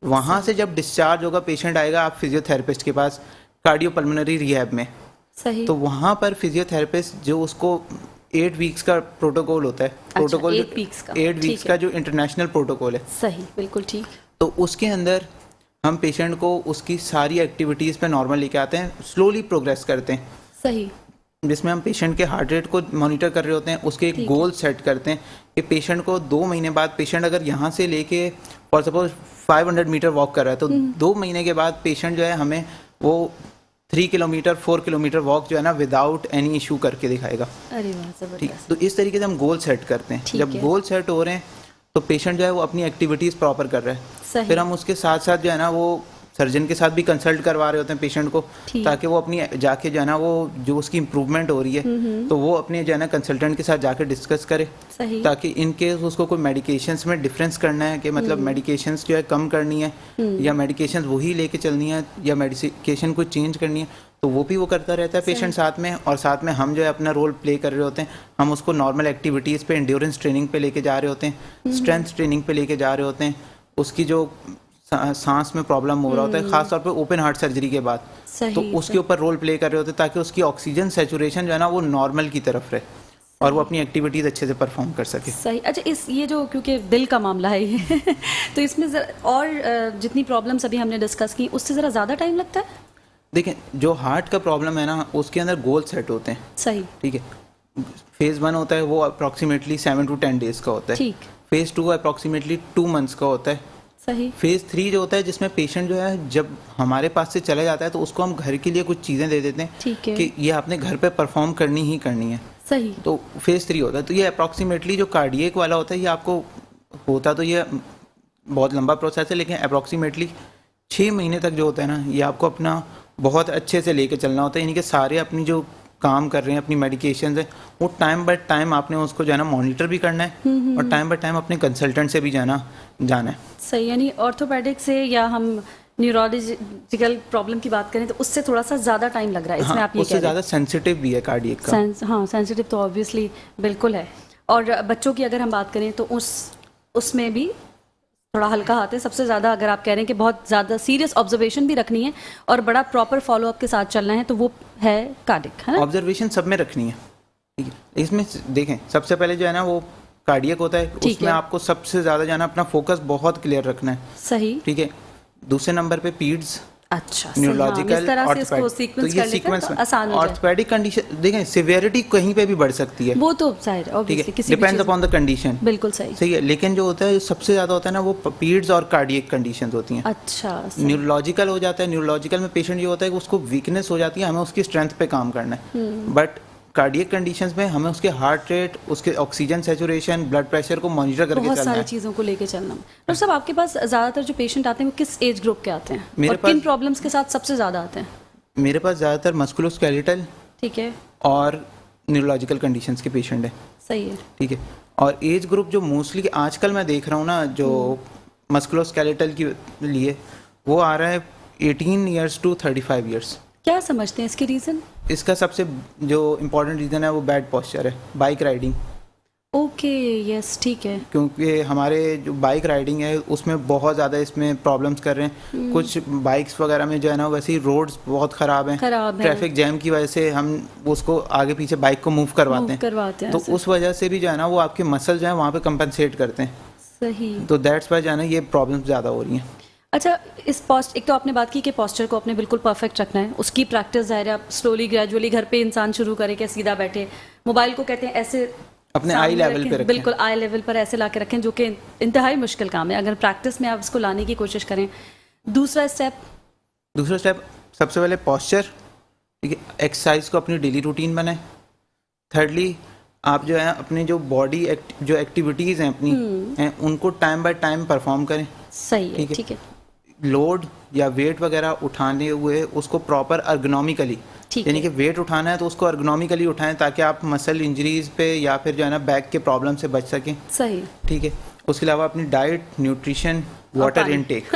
वहां से जब डिस्चार्ज होगा पेशेंट आएगा आप फिजियोथेरेपिस्ट के पास कार्डियोपल्मोनरी रिहैब में। सही, तो वहां पर फिजियोथेरेपिस्ट जो उसको 8 वीक्स का प्रोटोकॉल होता है, प्रोटोकॉल 8 वीक्स का, 8 वीक्स का जो इंटरनेशनल प्रोटोकॉल है, सही, बिल्कुल ठीक। तो उसके अंदर हम पेशेंट को उसकी सारी एक्टिविटीज़ पे नॉर्मल लेके आते हैं, स्लोली प्रोग्रेस करते हैं, सही, जिसमें हम पेशेंट के हार्ट रेट को मॉनिटर कर रहे होते हैं, उसके एक गोल सेट करते हैं कि पेशेंट को 2 महीने बाद, पेशेंट अगर यहाँ से लेके फॉर सपोज 500 मीटर वॉक कर रहा है तो 2 महीने के बाद पेशेंट जो है हमें वो 3 किलोमीटर 4 किलोमीटर वॉक जो है ना विदाउट एनी इशू करके दिखाएगा। अरे वाह, ठीक, जबरदस्त। तो इस तरीके से हम गोल सेट करते हैं। ठीक जब है। गोल सेट हो रहे हैं तो पेशेंट जो है वो अपनी एक्टिविटीज़ प्रॉपर कर रहा है। सही, फिर हम उसके साथ साथ जो है ना वो सर्जन के साथ भी कंसल्ट करवा रहे होते हैं पेशेंट को, ताकि वो अपनी जाके जो है ना वो जो उसकी इम्प्रूवमेंट हो रही है तो वो अपने जो है ना कंसल्टेंट के साथ जाके डिस्कस करे, ताकि इन केस उसको कोई मेडिकेशंस में डिफरेंस करना है कि मतलब मेडिकेशंस जो है कम करनी है या मेडिकेशंस वही लेके चलनी है या मेडिकेशन को चेंज करनी है, तो वो भी वो करता रहता है पेशेंट साथ में। और साथ में हम जो है अपना रोल प्ले कर रहे होते हैं, हम उसको नॉर्मल एक्टिविटीज़ पे, एंड्योरेंस ट्रेनिंग पे लेके जा रहे होते हैं, स्ट्रेंथ ट्रेनिंग पे लेके जा रहे होते हैं, उसकी जो सांस में प्रॉब्लम हो रहा होता है खासतौर पे ओपन हार्ट सर्जरी के बाद, तो उसके ऊपर रोल प्ले कर रहे होते हैं ताकि उसकी ऑक्सीजन सैचुरेशन जो है ना वो नॉर्मल की तरफ रहे और वो अपनी एक्टिविटीज अच्छे से परफॉर्म कर सके। सही। अच्छा, ये जो क्योंकि दिल का मामला है ये तो इसमें और जितनी प्रॉब्लम्स अभी हमने डिस्कस की उससे ज़रा ज़्यादा टाइम लगता है? देखें, जो हार्ट का प्रॉब्लम है ना उसके अंदर गोल सेट होते हैं। सही। ठीक है, फेज़ 1 होता है वो अप्रॉक्सीमेटली 7 to 10 डेज का होता है। ठीक। फेज़ 2 अप्रॉक्सीमेटली 2 months का होता है। सही। फेज़ 3 जो होता है जिसमें पेशेंट जो है जब हमारे पास से चला जाता है तो उसको हम घर के लिए कुछ चीज़ें दे देते हैं, ठीक है, कि ये आपने घर पे परफॉर्म करनी ही करनी है। सही। तो फेज़ 3 होता है। तो ये अप्रॉक्सीमेटली जो कार्डियक वाला होता है ये आपको होता तो ये बहुत लंबा प्रोसेस है, लेकिन अप्रॉक्सीमेटली 6 महीने तक जो होता है ना ये आपको अपना बहुत अच्छे से लेके चलना होता है, यानी कि सारे अपनी जो काम कर रहे हैं, अपनी मेडिकेशन है, वो टाइम बाय टाइम आपने उसको जाना मॉनिटर भी करना है और टाइम बाय टाइम अपने कंसल्टेंट से भी जाना है। सही। यानी ऑर्थोपेडिक से या हम न्यूरोलॉजिकल प्रॉब्लम की बात करें तो उससे थोड़ा सा ज़्यादा टाइम लग रहा है इसमें, आप ये उससे ज़्यादा सेंसिटिव भी है कार्डियक का। हाँ, सेंसिटिव तो ऑब्वियसली बिल्कुल है। और बच्चों की अगर हम बात करें तो उसमें भी थोड़ा हल्का हाथ है। सबसे ज़्यादा अगर आप कह रहे हैं कि बहुत ज़्यादा सीरियस ऑब्जर्वेशन भी रखनी है और बड़ा प्रॉपर फॉलोअप के साथ चलना है तो वो है कार्डियक, है ना? ऑब्जर्वेशन सब में रखनी है, ठीक है। इसमें देखें सबसे पहले जो है ना वो कार्डियक होता है, उसमें आपको सबसे ज़्यादा जाना अपना फोकस बहुत क्लियर रखना है। सही। ठीक है। दूसरे नंबर पे पीड्स, अच्छा, न्यूरोलॉजिकल, ऑर्थोपेडिक कंडीशन देखें सिवियरिटी कहीं पे भी बढ़ सकती है, वो तो जाहिर ऑब्वियसली किसी डिपेंड्स अपॉन द कंडीशन। बिल्कुल सही। सही है, लेकिन जो होता है सबसे ज्यादा होता है ना वो पीड्स और कार्डियक कंडीशंस होती हैं। अच्छा। न्यूरोलॉजिकल हो जाता है, न्यूरोलॉजिकल में पेशेंट ये होता है कि उसको वीकनेस हो जाती है, हमें उसकी स्ट्रेंथ पे काम करना है, बट कार्डियक कंडीशंस में हमें उसके हार्ट रेट, उसके ऑक्सीजन सैचुरेशन, ब्लड प्रेशर को मॉनिटर करके चलना है, बहुत सारी चीज़ों को लेके चलना। और सब आपके पास ज़्यादातर जो पेशेंट आते हैं वो किस एज ग्रुप के आते हैं और किन प्रॉब्लम्स के साथ सबसे ज़्यादा आते हैं? मेरे पास ज़्यादातर मस्कुलोस्केलेटल, ठीक है, और न्यूरोलॉजिकल कंडीशंस के पेशेंट है। सही है। ठीक है। और एज ग्रुप जो मोस्टली आजकल मैं देख रहा हूँ ना जो मस्कुलोस्केलेटल के लिए वो आ रहा है 18 years to 35 years। क्या समझते हैं इसके रीज़न? इसका सबसे जो इम्पोर्टेंट रीज़न है वो बैड पोस्चर है, बाइक राइडिंग। ओके, यस, ठीक है। क्योंकि हमारे जो बाइक राइडिंग है उसमें बहुत ज़्यादा इसमें प्रॉब्लम्स कर रहे हैं। कुछ बाइक्स वगैरह में जो है ना वैसे ही रोड्स बहुत ख़राब हैं, ट्रैफिक जैम की वजह से हम उसको आगे पीछे बाइक को मूव करवाते हैं, तो उस वजह से भी जो है ना वो आपके मसल जो है वहाँ पे कंपनसेट करते हैं। सही। तो दैट्स वाई जो है ना ये प्रॉब्लम्स ज़्यादा हो रही हैं। अच्छा, एक तो आपने बात की कि पोस्चर को अपने बिल्कुल परफेक्ट रखना है, उसकी प्रैक्टिस ज़ाहिर है आप स्लोली ग्रेजुअली घर पे इंसान शुरू करे कि सीधा बैठे, मोबाइल को कहते हैं ऐसे अपने आई लेवल पे रखें, बिल्कुल आई लेवल पर ऐसे ला के रखें, जो कि इंतहाई मुश्किल काम है। अगर प्रैक्टिस में आप इसको लाने की कोशिश करें। दूसरा स्टेप सबसे पहले पोस्चर, ठीक है, एक्सरसाइज को अपनी डेली रूटीन बनाएं। थर्डली आप जो है अपनी जो बॉडी जो एक्टिविटीज़ हैं अपनी हैं उनको टाइम बाय टाइम परफॉर्म करें। सही है, ठीक है। लोड या वेट वगैरह उठाने हुए उसको प्रॉपर अर्गोनॉमिकली, यानी कि वेट उठाना है तो उसको अर्गोनॉमिकली उठाएं ताकि आप मसल इंजरीज पे या फिर जो है ना बैक के प्रॉब्लम से बच सकें। सही। ठीक है। उसके अलावा अपनी डाइट, न्यूट्रिशन, वाटर इनटेक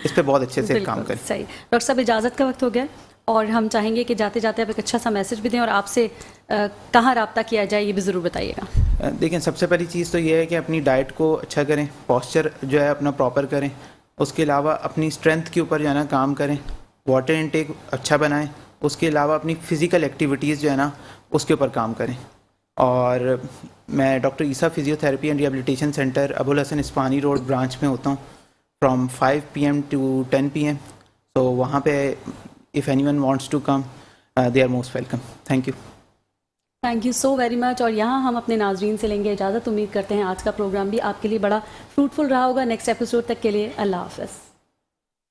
इस पे बहुत अच्छे से काम करें। सही। डॉक्टर साहब, इजाज़त का वक्त हो गया और हम चाहेंगे कि जाते जाते आप एक अच्छा सा मैसेज भी दें और आपसे कहाँ रब्ता किया जाए ये भी ज़रूर बताइएगा। देखिए, सबसे पहली चीज़ तो ये है कि अपनी डाइट को अच्छा करें, पोस्चर जो है अपना प्रॉपर करें, उसके अलावा अपनी स्ट्रेंथ के ऊपर जो है ना काम करें, वाटर इनटेक अच्छा बनाएं, उसके अलावा अपनी फ़िज़िकल एक्टिविटीज़ जो है ना उसके ऊपर काम करें। और मैं doctor Isa physiotherapy and rehabilitation centre Abul Hasan Ispahani road branch में होता हूँ फ्रॉम 5 PM to 10 PM। तो वहाँ पे if anyone wants to come they are most welcome. Thank you so very much. और यहाँ हम अपने नाजरीन से लेंगे इजाज़त। उम्मीद करते हैं आज का प्रोग्राम भी आपके लिए बड़ा फ्रूटफुल रहा होगा। नेक्स्ट एपिसोड तक के लिए अल्लाह हाफ़िज़।